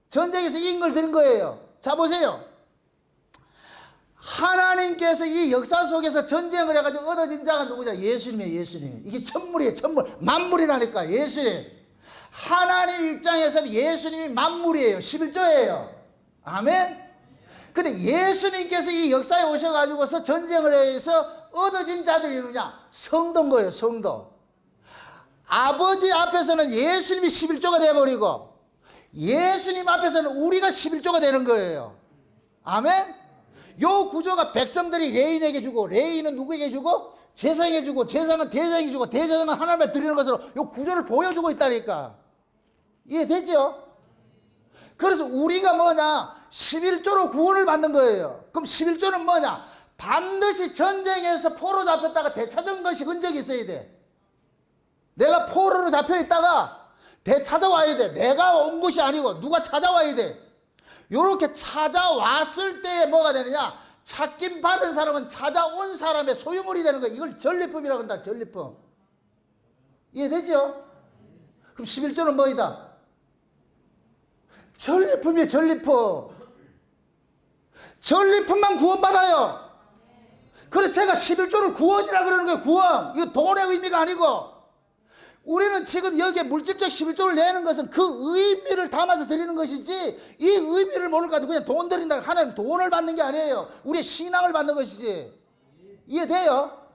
전쟁에서 이긴 걸 드린 거예요. 자, 보세요. 하나님께서 이 역사 속에서 전쟁을 해가지고 얻어진 자가 누구냐? 예수님이에요. 예수님. 이게 천물이에요. 천물. 만물이라니까. 예수님. 하나님 입장에서는 예수님이 만물이에요. 11조예요. 아멘? 근데 예수님께서 이 역사에 오셔가지고서 전쟁을 해서 얻어진 자들이 누구냐? 성도인 거예요. 성도. 아버지 앞에서는 예수님이 11조가 되어버리고 예수님 앞에서는 우리가 11조가 되는 거예요. 아멘? 요 구조가 백성들이 레인에게 주고 레인은 누구에게 주고 제사장에게 주고 제사장은 대제사장에게 주고 대제사장은 하나님께 드리는 것으로 요 구조를 보여주고 있다니까. 이해되죠? 그래서 우리가 뭐냐? 11조로 구원을 받는 거예요. 그럼 11조는 뭐냐? 반드시 전쟁에서 포로 잡혔다가 되찾은 것이 흔적이 있어야 돼. 내가 포로로 잡혀있다가 되찾아와야 돼. 내가 온 것이 아니고 누가 찾아와야 돼. 요렇게 찾아왔을 때에 뭐가 되느냐? 찾긴 받은 사람은 찾아온 사람의 소유물이 되는 거예요. 이걸 전리품이라고 한다. 전리품. 이해되죠? 그럼 11조는 뭐이다? 전리품이에요. 전리품. 전리품만 구원받아요. 그래서 제가 11조를 구원이라 그러는 거예요. 구원. 이거 돈의 의미가 아니고 우리는 지금 여기에 물질적 11조를 내는 것은 그 의미를 담아서 드리는 것이지 이 의미를 모를까 그냥 돈 드린다. 하나님 돈을 받는 게 아니에요. 우리의 신앙을 받는 것이지. 이해돼요?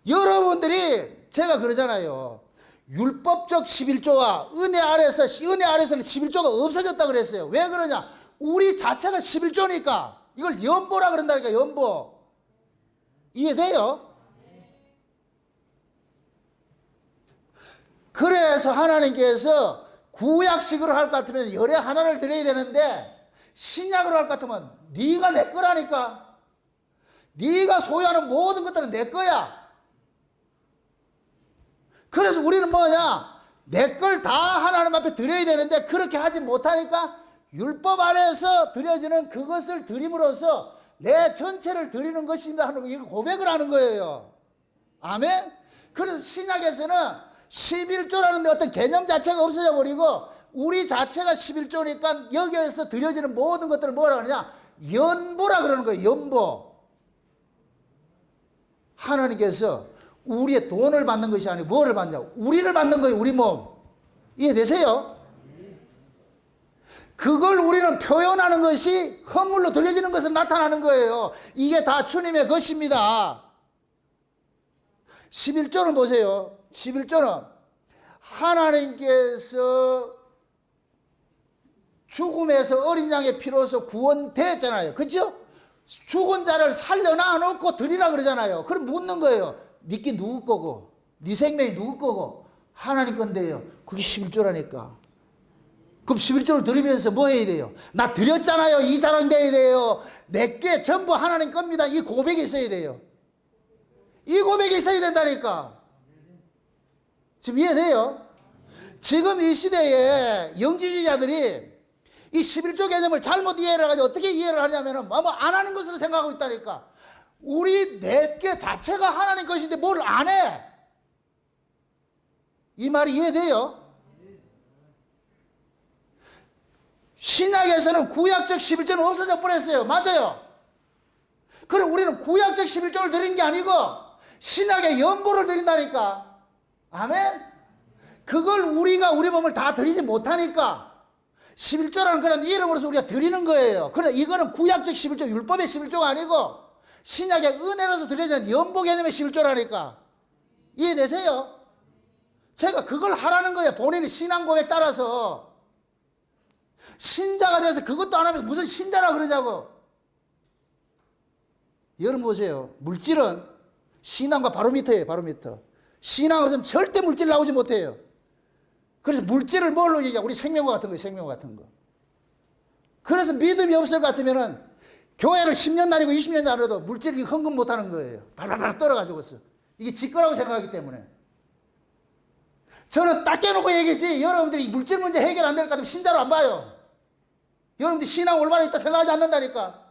여러분들이 제가 그러잖아요. 율법적 11조와 은혜 아래서는 11조가 없어졌다 그랬어요. 왜 그러냐? 우리 자체가 11조니까 이걸 연보라 그런다니까. 연보. 이해돼요? 그래서 하나님께서 구약식으로 할 것 같으면 열에 하나를 드려야 되는데 신약으로 할 것 같으면 네가 내 거라니까. 네가 소유하는 모든 것들은 내 거야. 그래서 우리는 뭐냐? 내 걸 다 하나님 앞에 드려야 되는데 그렇게 하지 못하니까 율법 안에서 드려지는 그것을 드림으로써 내 전체를 드리는 것입니다 하는 이걸 고백을 하는 거예요. 아멘? 그래서 신약에서는 11조라는 어떤 개념 자체가 없어져 버리고 우리 자체가 11조니까 여기에서 드려지는 모든 것들을 뭐라 그러냐? 연보라 그러는 거예요. 연보. 하나님께서 우리의 돈을 받는 것이 아니고 뭐를 받냐? 우리를 받는 거예요. 우리 몸. 이해되세요? 그걸 우리는 표현하는 것이 헌물로 드려지는 것을 나타나는 거예요. 이게 다 주님의 것입니다. 11조는 보세요. 11조는 하나님께서 죽음에서 어린 양의 피로서 구원되었잖아요. 그렇죠? 죽은 자를 살려놔 놓고 드리라 그러잖아요. 그럼 묻는 거예요. 니께 누구 거고 네 생명이 누구 거고 하나님 건데요. 그게 11조라니까. 그럼 11조를 드리면서 뭐 해야 돼요? 나 드렸잖아요. 이 자랑 돼야 돼요. 내게 전부 하나님 겁니다. 이 고백이 있어야 돼요. 이 고백이 있어야 된다니까. 지금 이해돼요? 지금 이 시대에 영지주의자들이 이 11조 개념을 잘못 이해를 해가지고 어떻게 이해를 하냐면은 뭐 안 하는 것으로 생각하고 있다니까. 우리 내게 자체가 하나님 것인데 뭘 안 해? 이 말이 이해돼요? 신약에서는 구약적 11조는 없어져 버렸어요. 맞아요. 그럼 우리는 구약적 11조를 드리는 게 아니고 신약의 연보를 드린다니까. 아멘? 그걸 우리가 우리 몸을 다 드리지 못하니까 11조라는 그런 이름으로서 우리가 드리는 거예요. 그래, 이거는 구약적 11조, 율법의 11조가 아니고 신약의 은혜로서 드려지는 연보 개념의 11조라니까. 이해되세요? 제가 그걸 하라는 거예요. 본인의 신앙 고백 따라서. 신자가 돼서 그것도 안 하면 무슨 신자라 그러냐고. 여러분 보세요. 물질은 신앙과 바로미터예요. 바로미터. 신앙은 절대 물질 나오지 못해요. 그래서 물질을 뭘로 얘기하고 우리 생명과 같은 거예요. 생명과 같은 거. 그래서 믿음이 없을 것 같으면은 교회를 10년 다니고 20년 다녀도 물질이 헌금 못하는 거예요. 발발발 떨어가지고 있어. 이게 지 거라고 생각하기 때문에. 저는 딱 깨놓고 얘기했지. 여러분들이 물질 문제 해결 안 될 것 같으면 신자로 안 봐요. 여러분들이 신앙 올바로 있다 생각하지 않는다니까.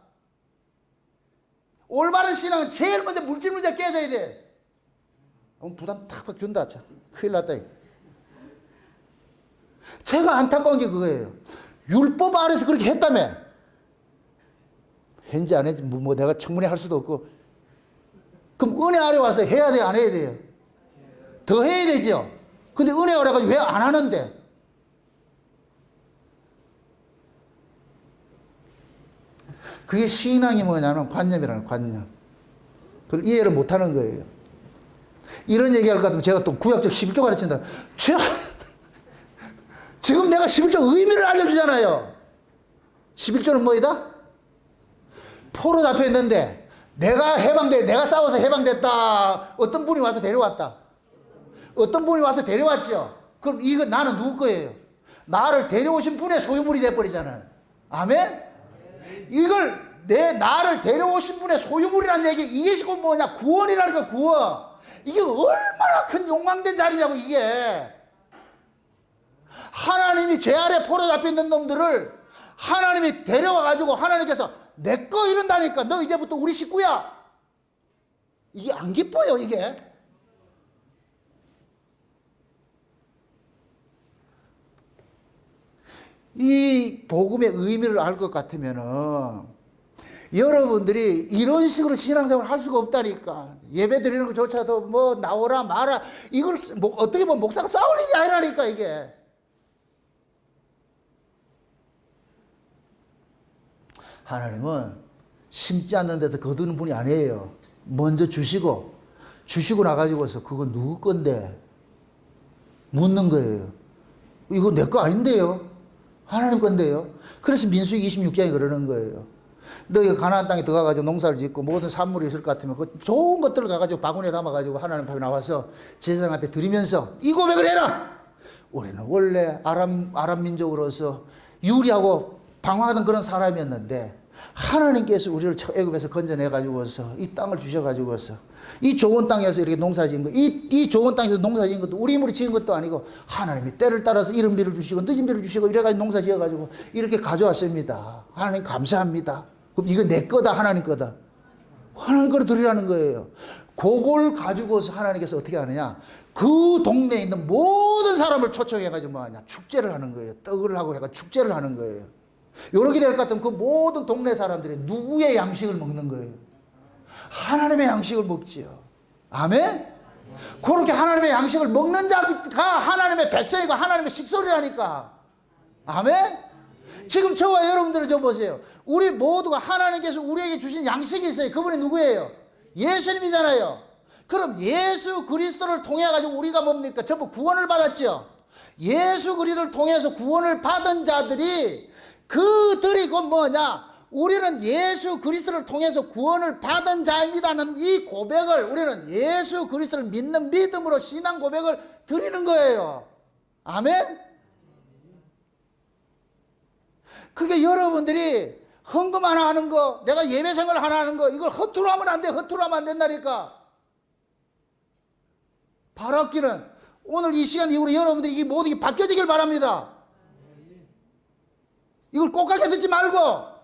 올바른 신앙은 제일 먼저 물질 문제 깨져야 돼. 부담 탁 준다. 참. 큰일 났다. 제가 안타까운 게 그거예요. 율법 아래서 그렇게 했다며. 했는지 안 했는지 뭐 내가 청문회 할 수도 없고. 그럼 은혜 아래 와서 해야 돼요? 안 해야 돼요? 더 해야 되죠? 근데 은혜 아래 가지고 왜 안 하는데? 그게 신앙이 뭐냐면 관념이라는 관념. 그걸 이해를 못 하는 거예요. 이런 얘기할 것 같으면 제가 또 구약적 11조 가르친다. 지금 내가 11조 의미를 알려주잖아요. 11조는 뭐이다? 포로 잡혀 있는데 내가 싸워서 해방됐다. 어떤 분이 와서 데려왔다. 어떤 분이 와서 데려왔죠. 그럼 이거 나는 누구 거예요? 나를 데려오신 분의 소유물이 돼버리잖아요. 아멘? 이걸 나를 데려오신 분의 소유물이라는 얘기, 이게 지금 뭐냐? 구원이라는 거, 구원. 이게 얼마나 큰 욕망된 자리냐고, 이게. 하나님이 죄 아래 포로 잡혀 있는 놈들을 하나님이 데려와가지고 하나님께서 내 거 이런다니까. 너 이제부터 우리 식구야. 이게 안 기뻐요, 이게. 이 복음의 의미를 알 것 같으면은 여러분들이 이런 식으로 신앙생활을 할 수가 없다니까. 예배 드리는 것조차도 뭐 나오라 마라 이걸 어떻게 보면 목사가 싸울 일이 아니라니까 이게. 하나님은 심지 않는 데서 거두는 분이 아니에요. 먼저 주시고 나가지고서 그거 누구 건데 묻는 거예요. 이거 내 거 아닌데요. 하나님 건데요. 그래서 민수기 26장에 그러는 거예요. 너희가 가나안 땅에 들어가가지고 농사를 짓고 모든 산물이 있을 것 같으면 그 좋은 것들을 가가지고 바구니에 담아가지고 하나님 앞에 나와서 제사장 앞에 드리면서 이 고백을 해라. 우리는 원래 아람 민족으로서 유리하고 방황하던 그런 사람이었는데 하나님께서 우리를 애굽에서 건져내가지고서 이 땅을 주셔가지고서 이 좋은 땅에서 이렇게 농사 지은 거, 이 좋은 땅에서 농사 지은 것도 우리 힘으로 지은 것도 아니고 하나님이 때를 따라서 이른 비를 주시고 늦은 비를 주시고 이래가지고 농사 지어가지고 이렇게 가져왔습니다. 하나님 감사합니다. 그럼 이거 내 거다, 하나님 거다. 하나님 거로 드리라는 거예요. 그걸 가지고서 하나님께서 어떻게 하느냐? 그 동네에 있는 모든 사람을 초청해가지고 뭐 하냐? 축제를 하는 거예요. 떡을 하고 해가 축제를 하는 거예요. 이렇게 될 것 같으면 그 모든 동네 사람들이 누구의 양식을 먹는 거예요? 하나님의 양식을 먹지요. 아멘? 그렇게 하나님의 양식을 먹는 자가 하나님의 백성이고 하나님의 식솔이라니까. 아멘? 지금 저와 여러분들은 좀 보세요. 우리 모두가 하나님께서 우리에게 주신 양식이 있어요. 그분이 누구예요? 예수님이잖아요. 그럼 예수 그리스도를 통해 가지고 우리가 뭡니까? 전부 구원을 받았죠. 예수 그리스도를 통해서 구원을 받은 자들이 그들이 곧 뭐냐? 우리는 예수 그리스도를 통해서 구원을 받은 자입니다는 이 고백을 우리는 예수 그리스도를 믿는 믿음으로 신앙 고백을 드리는 거예요. 아멘? 그게 여러분들이 헌금 하나 하는 거, 내가 예배 생활 하나 하는 거, 이걸 허투루 하면 안 돼. 허투루 하면 안 된다니까. 바라기는 오늘 이 시간 이후로 여러분들이 이 모든 게 바뀌어지길 바랍니다. 이걸 꼭하게 듣지 말고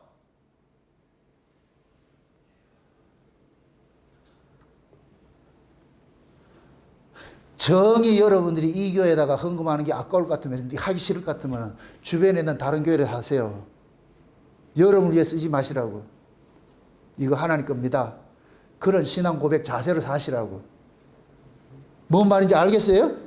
정이 여러분들이 이 교회에다가 헌금하는 게 아까울 것 같으면, 하기 싫을 것 같으면 주변에 있는 다른 교회를 하세요. 여러분을 위해 쓰지 마시라고. 이거 하나님 겁니다. 그런 신앙 고백 자세로 사시라고. 뭔 말인지 알겠어요?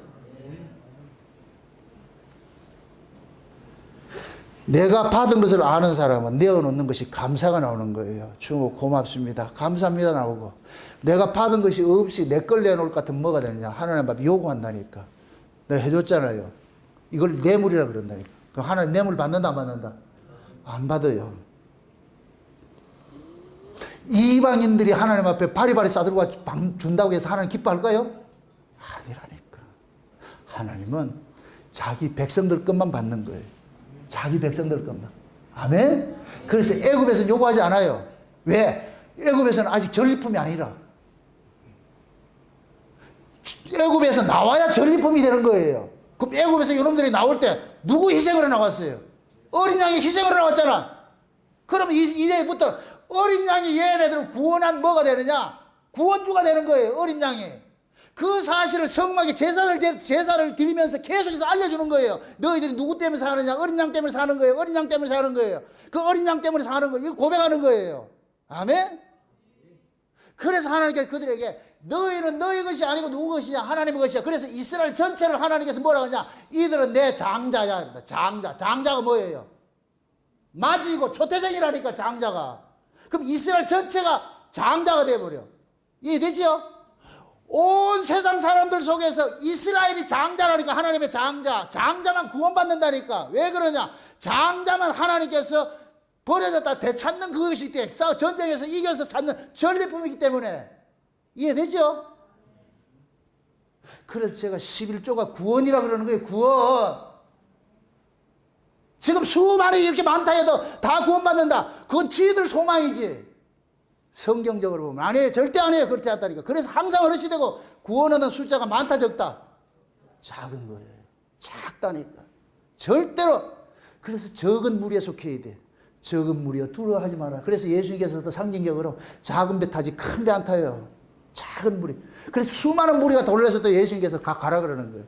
내가 받은 것을 아는 사람은 내어놓는 것이 감사가 나오는 거예요. 주모 고맙습니다. 감사합니다 나오고. 내가 받은 것이 없이 내 걸 내놓을 것 같으면 뭐가 되느냐. 하나님 앞에 요구한다니까. 내가 해줬잖아요. 이걸 뇌물이라 그런다니까. 그럼 하나님 뇌물 받는다 안 받는다? 안 받아요. 이방인들이 하나님 앞에 바리바리 싸들고 준다고 해서 하나님 기뻐할까요? 아니라니까. 하나님은 자기 백성들 것만 받는 거예요. 자기 백성들 것만. 아멘? 그래서 애굽에서는 요구하지 않아요. 왜? 애굽에서는 아직 전리품이 아니라. 애굽에서 나와야 전리품이 되는 거예요. 그럼 애굽에서 여러분들이 나올 때 누구 희생으로 나왔어요? 어린 양이 희생으로 나왔잖아. 그러면 이제부터 어린 양이 얘네들을 구원한 뭐가 되느냐? 구원주가 되는 거예요. 어린 양이. 그 사실을 성막에 제사를 드리면서 계속해서 알려주는 거예요. 너희들이 누구 때문에 사느냐? 어린 양 때문에 사는 거예요. 어린 양 때문에 사는 거예요. 그 어린 양 때문에 사는 거예요. 이거 고백하는 거예요. 아멘? 그래서 하나님께서 그들에게 너희는 너희 것이 아니고 누구 것이냐? 하나님의 것이야. 그래서 이스라엘 전체를 하나님께서 뭐라고 하냐? 이들은 내 장자야. 장자. 장자가 뭐예요? 맞이고 초태생이라니까 장자가. 그럼 이스라엘 전체가 장자가 돼버려. 이해되죠? 온 세상 사람들 속에서 이스라엘이 장자라니까. 하나님의 장자. 장자만 구원받는다니까. 왜 그러냐? 장자만 하나님께서 버려졌다 되찾는 그것이 있대. 전쟁에서 이겨서 찾는 전리품이기 때문에. 이해되죠? 그래서 제가 11조가 구원이라 그러는 거예요. 구원. 지금 수많이 이렇게 많다 해도 다 구원받는다. 그건 지들 소망이지. 성경적으로 보면 아니에요. 절대 아니에요. 그렇게 했다니까. 그래서 항상 어르시 되고 구원하는 숫자가 많다 적다? 작은 거예요. 작다니까. 절대로. 그래서 적은 무리에 속해야 돼. 적은 무리여 두려워하지 마라. 그래서 예수님께서도 상징적으로 작은 배 타지 큰 배 안 타요. 작은 무리. 그래서 수많은 무리가 돌려서도 예수님께서 가라 그러는 거예요.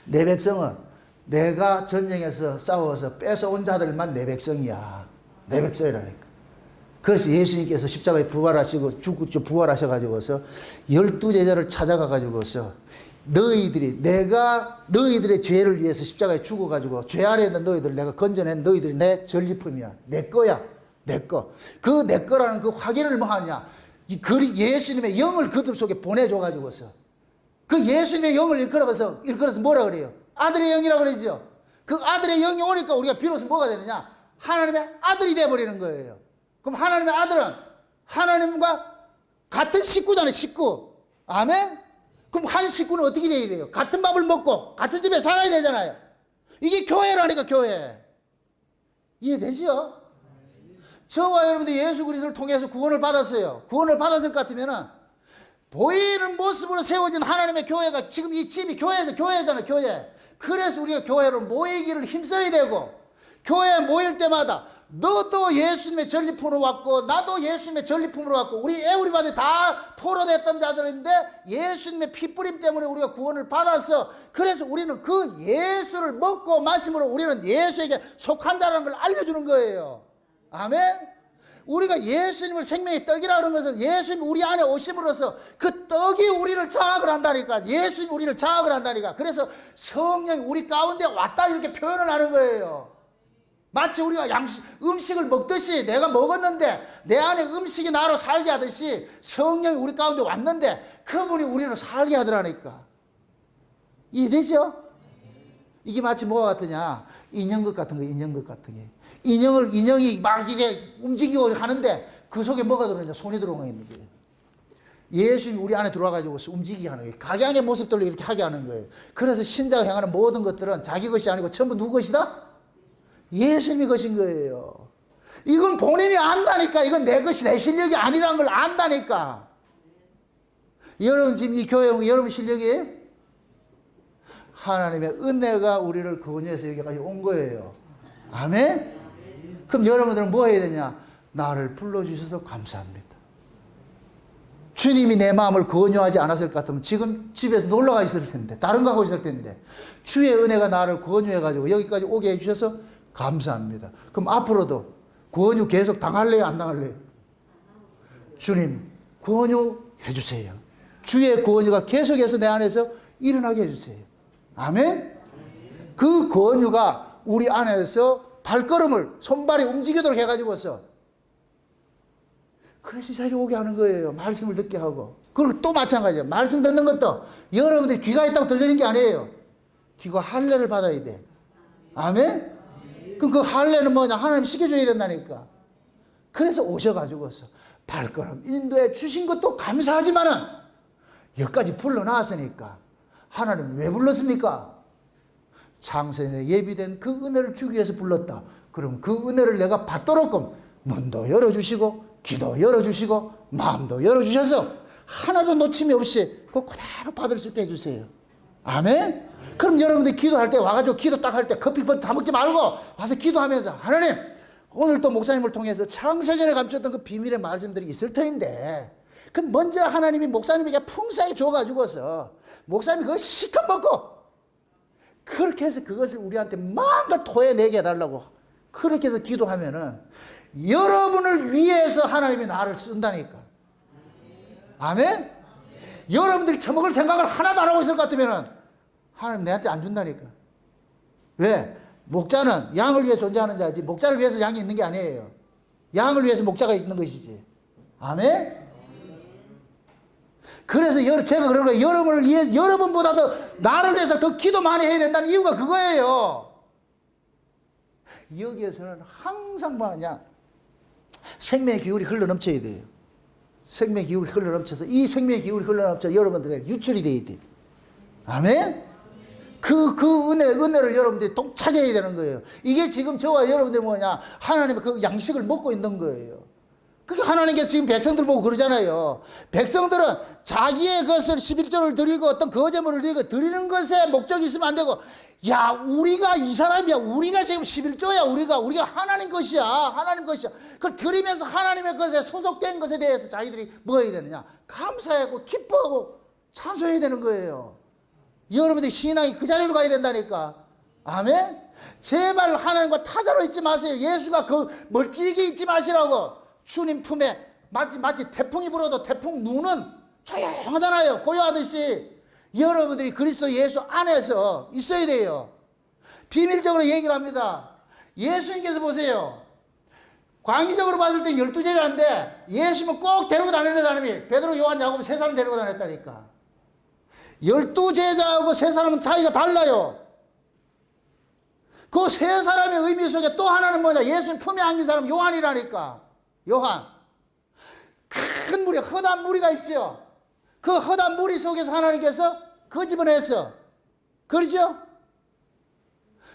내 백성은 내가 전쟁에서 싸워서 뺏어온 자들만 내 백성이야. 내 백성이라니까. 그래서 예수님께서 십자가에 부활하시고 부활하셔가지고서 12제자를 찾아가가지고서 내가 너희들의 죄를 위해서 십자가에 죽어가지고 죄 아래 있는 너희들 내가 건져낸 너희들이 내 전리품이야. 내 거야. 내 거. 그 내 거라는 그 확인을 뭐 하냐. 예수님의 영을 그들 속에 보내줘가지고서 그 예수님의 영을 일컬어서 뭐라 그래요? 아들의 영이라고 그러죠. 그 아들의 영이 오니까 우리가 비로소 뭐가 되느냐? 하나님의 아들이 돼버리는 거예요. 그럼 하나님의 아들은 하나님과 같은 식구잖아요. 식구. 아멘? 그럼 한 식구는 어떻게 돼야 돼요? 같은 밥을 먹고 같은 집에 살아야 되잖아요. 이게 교회라니까 교회. 이해되죠? 저와 여러분들 예수 그리스도를 통해서 구원을 받았어요. 구원을 받았을 것 같으면 보이는 모습으로 세워진 하나님의 교회가 지금 이 집이 교회잖아요. 교회. 그래서 우리가 교회로 모이기를 힘써야 되고 교회에 모일 때마다 너도 예수님의 전리품으로 왔고 나도 예수님의 전리품으로 왔고 우리 에브리바디 다 포로됐던 자들인데 예수님의 피뿌림 때문에 우리가 구원을 받아서 그래서 우리는 그 예수를 먹고 마심으로 우리는 예수에게 속한 자라는 걸 알려주는 거예요. 아멘? 우리가 예수님을 생명의 떡이라 그런 것은 예수님이 우리 안에 오심으로써 그 떡이 우리를 장악을 한다니까. 예수님이 우리를 장악을 한다니까. 그래서 성령이 우리 가운데 왔다 이렇게 표현을 하는 거예요. 마치 우리가 음식을 먹듯이 내가 먹었는데 내 안에 음식이 나로 살게 하듯이 성령이 우리 가운데 왔는데 그분이 우리로 살게 하더라니까. 이해되죠? 이게 마치 뭐가 같으냐? 인형극 같은 거, 인형극 같은 게. 인형이 막 이게 움직이고 하는데 그 속에 뭐가 들어오냐? 손이 들어가 있는 거예요. 예수님이 우리 안에 들어와가지고 움직이게 하는 거예요. 각양의 모습들로 이렇게 하게 하는 거예요. 그래서 신자가 행하는 모든 것들은 자기 것이 아니고 전부 누구 것이다? 예수님이 것인 거예요. 이건 본인이 안다니까. 이건 내 것이 내 실력이 아니라는 걸 안다니까. 여러분 지금 이 교회 온 게 여러분 실력이에요? 하나님의 은혜가 우리를 구원해서 여기까지 온 거예요. 아멘? 그럼 여러분들은 뭐 해야 되냐? 나를 불러주셔서 감사합니다. 주님이 내 마음을 권유하지 않았을 것 같으면 지금 집에서 놀러가 있을 텐데, 다른 거 하고 있을 텐데, 주의 은혜가 나를 권유해가지고 여기까지 오게 해주셔서 감사합니다. 그럼 앞으로도 권유 계속 당할래요? 안 당할래요? 주님, 권유해 주세요. 주의 권유가 계속해서 내 안에서 일어나게 해주세요. 아멘? 그 권유가 우리 안에서 발걸음을, 손발이 움직이도록 해가지고서 그래서 이 자리에 오게 하는 거예요. 말씀을 듣게 하고. 그리고 또 마찬가지예요. 말씀 듣는 것도 여러분들이 귀가 있다고 들리는 게 아니에요. 귀가 할례를 받아야 돼. 아멘? 그럼 그 할례는 뭐냐? 하나님 시켜줘야 된다니까. 그래서 오셔가지고서 발걸음 인도해 주신 것도 감사하지만은 여기까지 불러놨으니까 하나님 왜 불렀습니까? 창세전에 예비된 그 은혜를 주기 위해서 불렀다. 그럼 그 은혜를 내가 받도록 문도 열어주시고 귀도 열어주시고 마음도 열어주셔서 하나도 놓침이 없이 그대로 받을 수 있게 해주세요. 아멘? 그럼 여러분들 기도할 때 와가지고 기도 딱 할 때 커피 다 먹지 말고 와서 기도하면서 하나님 오늘 또 목사님을 통해서 창세전에 감췄던 그 비밀의 말씀들이 있을 터인데 그럼 먼저 하나님이 목사님에게 풍성히 줘가지고서 목사님이 그걸 시컷 먹고 그렇게 해서 그것을 우리한테 마음껏 토해내게 해달라고 그렇게 해서 기도하면은 여러분을 위해서 하나님이 나를 쓴다니까. 아멘? 여러분들이 처먹을 생각을 하나도 안 하고 있을 것 같으면은 하나님 내한테 안 준다니까. 왜? 목자는 양을 위해 존재하는 자지 목자를 위해서 양이 있는 게 아니에요. 양을 위해서 목자가 있는 것이지. 아멘? 그래서 제가 그런 거예요. 여러분을 위해, 여러분보다도 나를 위해서 더 기도 많이 해야 된다는 이유가 그거예요. 여기에서는 항상 뭐냐? 생명의 기울이 흘러넘쳐야 돼요. 생명의 기울이 흘러넘쳐서 이 생명의 기울이 흘러넘쳐 여러분들에게 유출이 돼야 돼요. 아멘? 그 은혜를 여러분들이 꼭 찾아야 되는 거예요. 이게 지금 저와 여러분들이 뭐냐? 하나님의 그 양식을 먹고 있는 거예요. 그게 하나님께서 지금 백성들 보고 그러잖아요. 백성들은 자기의 것을 11조를 드리고 어떤 거제물을 드리고 드리는 것에 목적이 있으면 안 되고 야 우리가 이 사람이야. 우리가 지금 11조야. 우리가 하나님 것이야. 하나님 것이야. 그걸 드리면서 하나님의 것에 소속된 것에 대해서 자기들이 뭐 해야 되느냐. 감사하고 기뻐하고 찬송해야 되는 거예요. 여러분들이 신앙이 그 자리로 가야 된다니까. 아멘? 제발 하나님과 타자로 있지 마세요. 예수가 그 멀찍이 있지 마시라고. 주님 품에 마치 태풍이 불어도 태풍 눈은 조용하잖아요. 고요하듯이 여러분들이 그리스도 예수 안에서 있어야 돼요. 비밀적으로 얘기를 합니다. 예수님께서 보세요. 광의적으로 봤을 때 12제자인데 예수님은 꼭 데리고 다니는 사람이 베드로, 요한, 야고보 세 사람 데리고 다녔다니까. 12제자하고 세 사람은 차이가 달라요. 그 세 사람의 의미 속에 또 하나는 뭐냐? 예수님 품에 안긴 사람 요한이라니까. 요한. 큰 무리, 허다한 무리가 있죠. 그 허다한 무리 속에서 하나님께서 끄집어냈어. 그렇죠?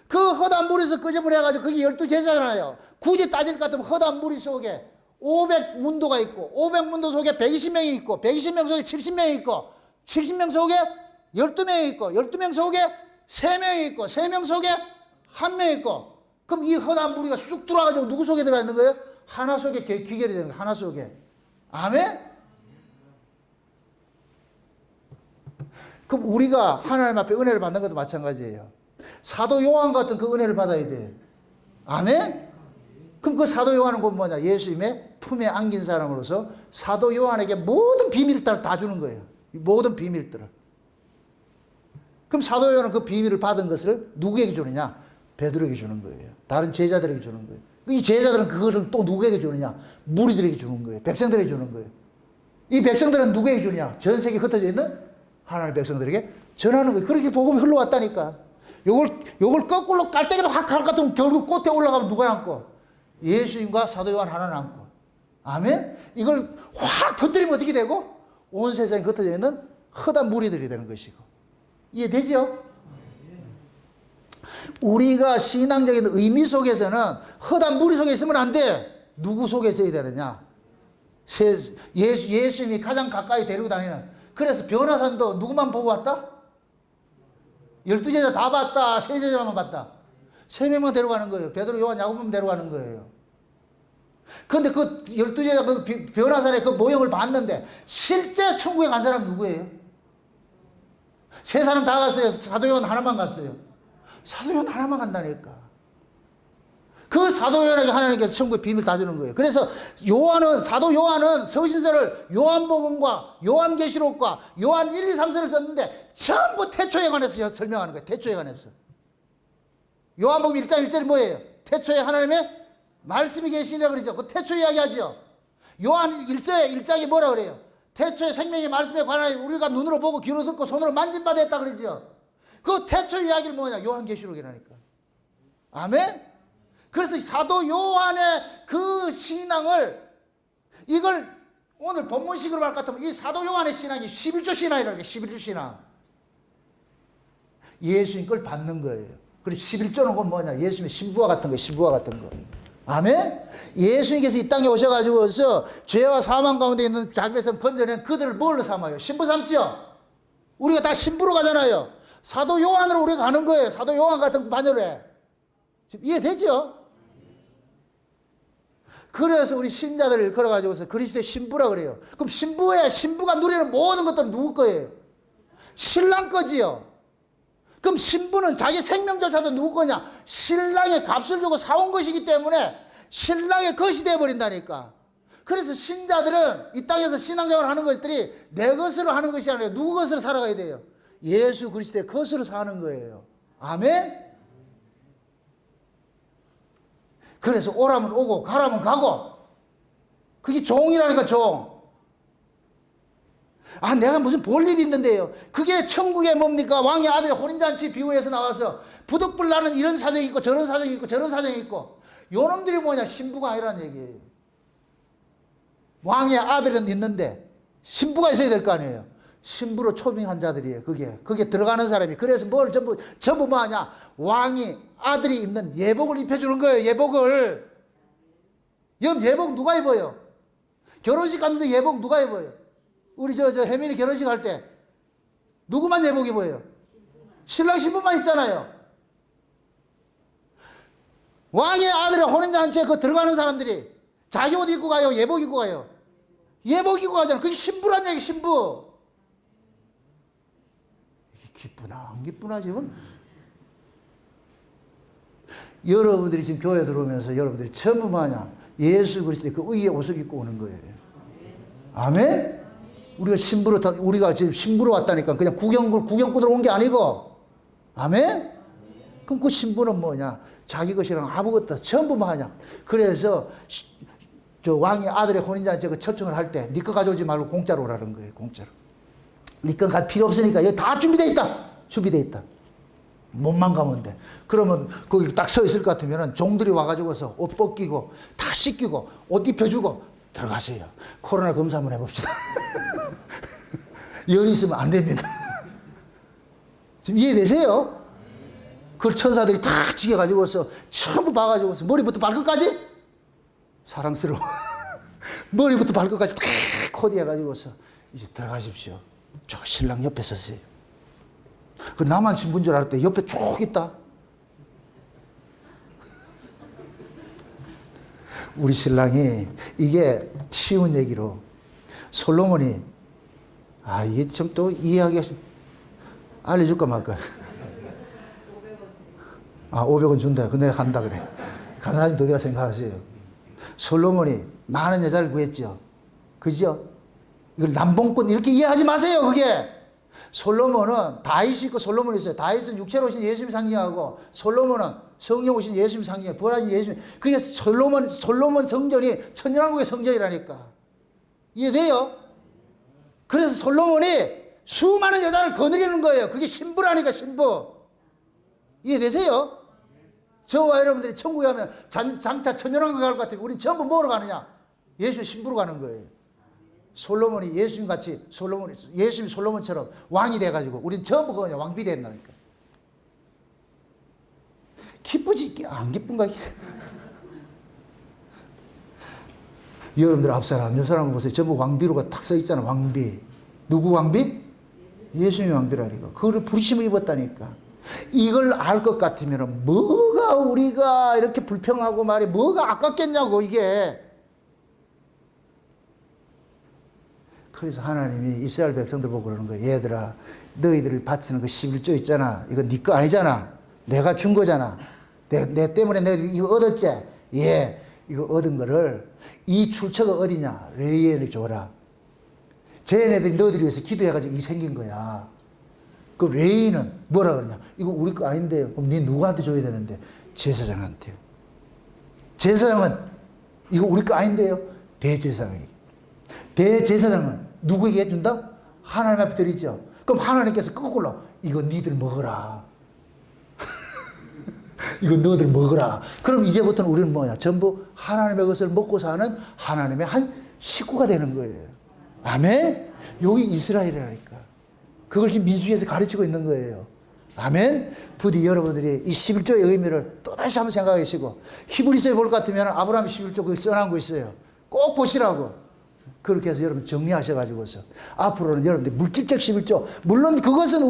그 허다한 무리에서 끄집어내가지고 그게 12제자잖아요. 굳이 따질 것 같으면 허다한 무리 속에 500문도가 있고 500문도 속에 120명이 있고 120명 속에 70명이 있고 70명 속에 12명이 있고 12명 속에 3명이 있고 3명 속에 1명 있고 그럼 이 허다한 무리가 쑥 들어와가지고 누구 속에 들어가 있는 거예요? 하나 속에 귀결이 되는 거예요. 하나 속에. 아멘? 그럼 우리가 하나님 앞에 은혜를 받는 것도 마찬가지예요. 사도 요한 같은 그 은혜를 받아야 돼. 아멘? 그럼 그 사도 요한은 곧 뭐냐? 예수님의 품에 안긴 사람으로서 사도 요한에게 모든 비밀을 다 주는 거예요. 모든 비밀들을. 그럼 사도 요한은 그 비밀을 받은 것을 누구에게 주느냐? 베드로에게 주는 거예요. 다른 제자들에게 주는 거예요. 이 제자들은 그것을 또 누구에게 주느냐? 무리들에게 주는 거예요. 백성들에게 주는 거예요. 이 백성들은 누구에게 주느냐? 전 세계에 흩어져 있는 하나님의 백성들에게 전하는 거예요. 그렇게 복음이 흘러왔다니까. 요걸 거꾸로 깔때기로 확 갈 것 같으면 결국 끝에 올라가면 누가 남고? 예수님과 사도 요한 하나 남고. 아멘? 이걸 확 퍼뜨리면 어떻게 되고? 온 세상에 흩어져 있는 허다한 무리들이 되는 것이고. 이해되죠? 우리가 신앙적인 의미 속에서는 허다한 무리 속에 있으면 안 돼. 누구 속에 있어야 되느냐? 예수님이 가장 가까이 데리고 다니는. 그래서 변화산도 누구만 보고 왔다? 12제자 다 봤다. 세 제자만 봤다. 세 명만 데려가는 거예요. 베드로, 요한, 야고보만 데려가는 거예요. 그런데 그 12제자 그 변화산의 그 모형을 봤는데 실제 천국에 간 사람은 누구예요? 세 사람 다 갔어요. 사도 요한 하나만 갔어요. 사도 요한 하나만 간다니까. 그 사도 요한에게 하나님께서 천국의 비밀 다 주는 거예요. 그래서 사도 요한은 서신서를 요한복음과 요한계시록과 요한 1, 2, 3서를 썼는데 전부 태초에 관해서 설명하는 거예요. 태초에 관해서. 요한복음 1장 1절이 뭐예요? 태초에 하나님의 말씀이 계시니라 그러죠. 그 태초 이야기하죠. 요한 1장이 뭐라 그래요? 태초에 생명의 말씀에 관하여 우리가 눈으로 보고 귀로 듣고 손으로 만진 바 됐다 그러죠. 그 태초 이야기를 뭐냐? 요한계시록이라니까. 아멘? 그래서 사도 요한의 그 신앙을, 이걸 오늘 본문식으로 말 것 같으면 이 사도 요한의 신앙이 11조 신앙이라는 게 11조 신앙. 예수님 걸 받는 거예요. 그리고 11조는 건 뭐냐? 예수님의 신부와 같은 거, 신부와 같은 거. 아멘? 예수님께서 이 땅에 오셔가지고서 죄와 사망 가운데 있는 자기 백성 건져낸 그들을 뭘로 삼아요? 신부 삼죠? 우리가 다 신부로 가잖아요. 사도 요한으로 우리가 가는 거예요. 사도 요한 같은 반열에. 지금 이해되죠? 그래서 우리 신자들을 걸어가지고서 그리스도의 신부라 그래요. 그럼 신부가 누리는 모든 것들은 누구 거예요? 신랑 거지요. 그럼 신부는 자기 생명조차도 누구 거냐? 신랑의 값을 주고 사온 것이기 때문에 신랑의 것이 되어버린다니까. 그래서 신자들은 이 땅에서 신앙생활을 하는 것들이 내 것으로 하는 것이 아니라 누구 것으로 살아가야 돼요? 예수 그리스도의 것으로 사는 거예요. 아멘? 그래서 오라면 오고 가라면 가고. 그게 종이라니까, 종. 아, 내가 무슨 볼 일이 있는데요. 그게 천국에 뭡니까? 왕의 아들의 혼인잔치 비유에서 나와서 부득불 나는 이런 사정이 있고 저런 사정이 있고 저런 사정이 있고. 요놈들이 뭐냐? 신부가 아니라는 얘기예요. 왕의 아들은 있는데 신부가 있어야 될 거 아니에요. 신부로 초빙한 자들이에요. 그게 들어가는 사람이. 그래서 뭘 전부 뭐 하냐? 왕이 아들이 입는 예복을 입혀주는 거예요. 예복을. 예복 누가 입어요? 결혼식 갔는데 예복 누가 입어요? 우리 혜민이 결혼식 할 때 누구만 예복 입어요? 신랑 신부만 있잖아요. 왕의 아들의 혼인잔치에 그 들어가는 사람들이 자기 옷 입고 가요? 예복 입고 가요? 예복 입고 가잖아. 그게 신부란 얘기, 신부. 기쁘나 안 기쁘나 지금? 여러분들이 지금 교회 들어오면서 여러분들이 전부 뭐냐? 예수 그리스도의 그 의의 옷을 입고 오는 거예요. 아멘? 우리가 지금 신부로 왔다니까 그냥 구경꾼으로 온 게 아니고. 아멘? 그럼 그 신부는 뭐냐? 자기 것이랑 아무것도 전부 뭐하냐? 그래서 저 왕의 아들의 혼인잔치 그 초청을 할 때 네 거 가져오지 말고 공짜로 오라는 거예요. 공짜로. 네 거 갈 필요 없으니까 여기 다 준비되어 있다. 준비되어 있다. 몸만 가면 돼. 그러면 거기 딱 서 있을 것 같으면 종들이 와가지고서 옷 벗기고 다 씻기고 옷 입혀주고 들어가세요. 코로나 검사 한번 해봅시다. 열 있으면 안 됩니다. 지금 이해되세요? 그걸 천사들이 다 지켜가지고서 전부 봐가지고서 머리부터 발끝까지 사랑스러워. 머리부터 발끝까지 다 코디해가지고서 이제 들어가십시오. 저 신랑 옆에 섰어요. 그 나만 신부인 줄 알았대. 옆에 쭉 있다. 우리 신랑이 이게 쉬운 얘기로 솔로몬이 이게 좀 또 이해하기가 알려줄까 말까. 500원 준다. 근데 내가 간다 그래. 간사님 덕이라 생각하세요. 솔로몬이 많은 여자를 구했죠. 그죠? 이걸 남봉꾼 이렇게 이해하지 마세요. 그게 솔로몬은 다윗이 있고 솔로몬이 있어요. 다윗은 육체로 오신 예수님 상징하고 솔로몬은 성령 오신 예수님 상징해. 부활하신 예수님. 그게 솔로몬 성전이 천년왕국의 성전이라니까. 이해돼요? 그래서 솔로몬이 수많은 여자를 거느리는 거예요. 그게 신부라니까, 신부. 이해되세요? 저와 여러분들이 천국에 가면 장차 천년왕국 갈 것 같으면 우린 전부 뭐로 가느냐? 예수의 신부로 가는 거예요. 솔로몬이 예수님 같이 예수님 솔로몬처럼 왕이 돼가지고 우린 전부 그냥 왕비 된다니까. 기쁘지 안 기쁜가? 여러분들 앞 사람 몇 사람 보세요. 전부 왕비로가 딱 써 있잖아. 왕비. 누구 왕비? 예수님 왕비라니까. 그걸 부르심을 입었다니까. 이걸 알 것 같으면 뭐가 우리가 이렇게 불평하고 말이 뭐가 아깝겠냐고 이게. 그래서 하나님이 이스라엘 백성들 보고 그러는 거예요. 얘들아, 너희들 바치는 그 11조 있잖아. 이거 네 거 아니잖아. 내가 준 거잖아. 내 때문에 내가 이거 얻었지? 예. 이거 얻은 거를 이 출처가 어디냐? 레위인에게 줘라. 쟤네들이 너희들 위해서 기도해가지고 이 생긴 거야. 그 레위인은 뭐라 그러냐? 이거 우리 거 아닌데 그럼 네 누구한테 줘야 되는데? 제사장한테요. 제사장은 이거 우리 거 아닌데요? 대제사장에게. 대제사장은 누구에게 해준다? 하나님 앞에 드리죠. 그럼 하나님께서 거꾸로 이거 니들 먹어라. 이거 너희들 먹어라. 그럼 이제부터는 우리는 뭐냐? 전부 하나님의 것을 먹고 사는 하나님의 한 식구가 되는 거예요. 아멘? 여기 이스라엘이라니까. 그걸 지금 민수기에서 가르치고 있는 거예요. 아멘? 부디 여러분들이 이 11조의 의미를 또다시 한번 생각해 보시고, 히브리서에 볼 것 같으면 아브라함 11조 거기 써놓은 거 있어요. 꼭 보시라고. 그렇게 해서 여러분 정리하셔가지고서 앞으로는 여러분들 물질적 11조, 물론 그것은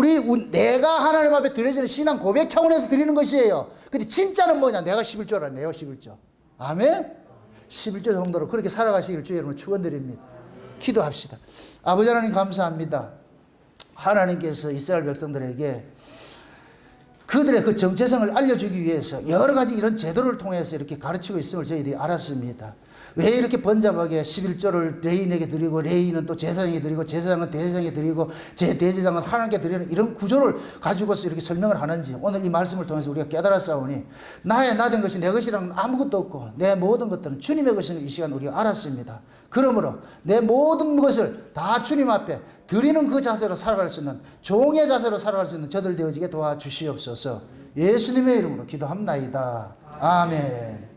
내가 하나님 앞에 드려지는 신앙 고백 차원에서 드리는 것이에요. 근데 진짜는 뭐냐? 내가 11조라, 내가 11조. 아멘? 11조 정도로 그렇게 살아가시길 주의 여러분 축원드립니다. 기도합시다. 아버지 하나님 감사합니다. 하나님께서 이스라엘 백성들에게 그들의 그 정체성을 알려주기 위해서 여러 가지 이런 제도를 통해서 이렇게 가르치고 있음을 저희들이 알았습니다. 왜 이렇게 번잡하게 11조를 레위인에게 드리고, 레위인은 또 제사장에게 드리고, 제사장은 대제사장에게 드리고, 대제사장은 하나님께 드리는 이런 구조를 가지고서 이렇게 설명을 하는지 오늘 이 말씀을 통해서 우리가 깨달았사오니, 나된 것이 내 것이라는 아무것도 없고 내 모든 것들은 주님의 것인 이 시간 우리가 알았습니다. 그러므로 내 모든 것을 다 주님 앞에 드리는 그 자세로 살아갈 수 있는, 종의 자세로 살아갈 수 있는 저들 되어지게 도와주시옵소서. 예수님의 이름으로 기도합나이다. 아멘.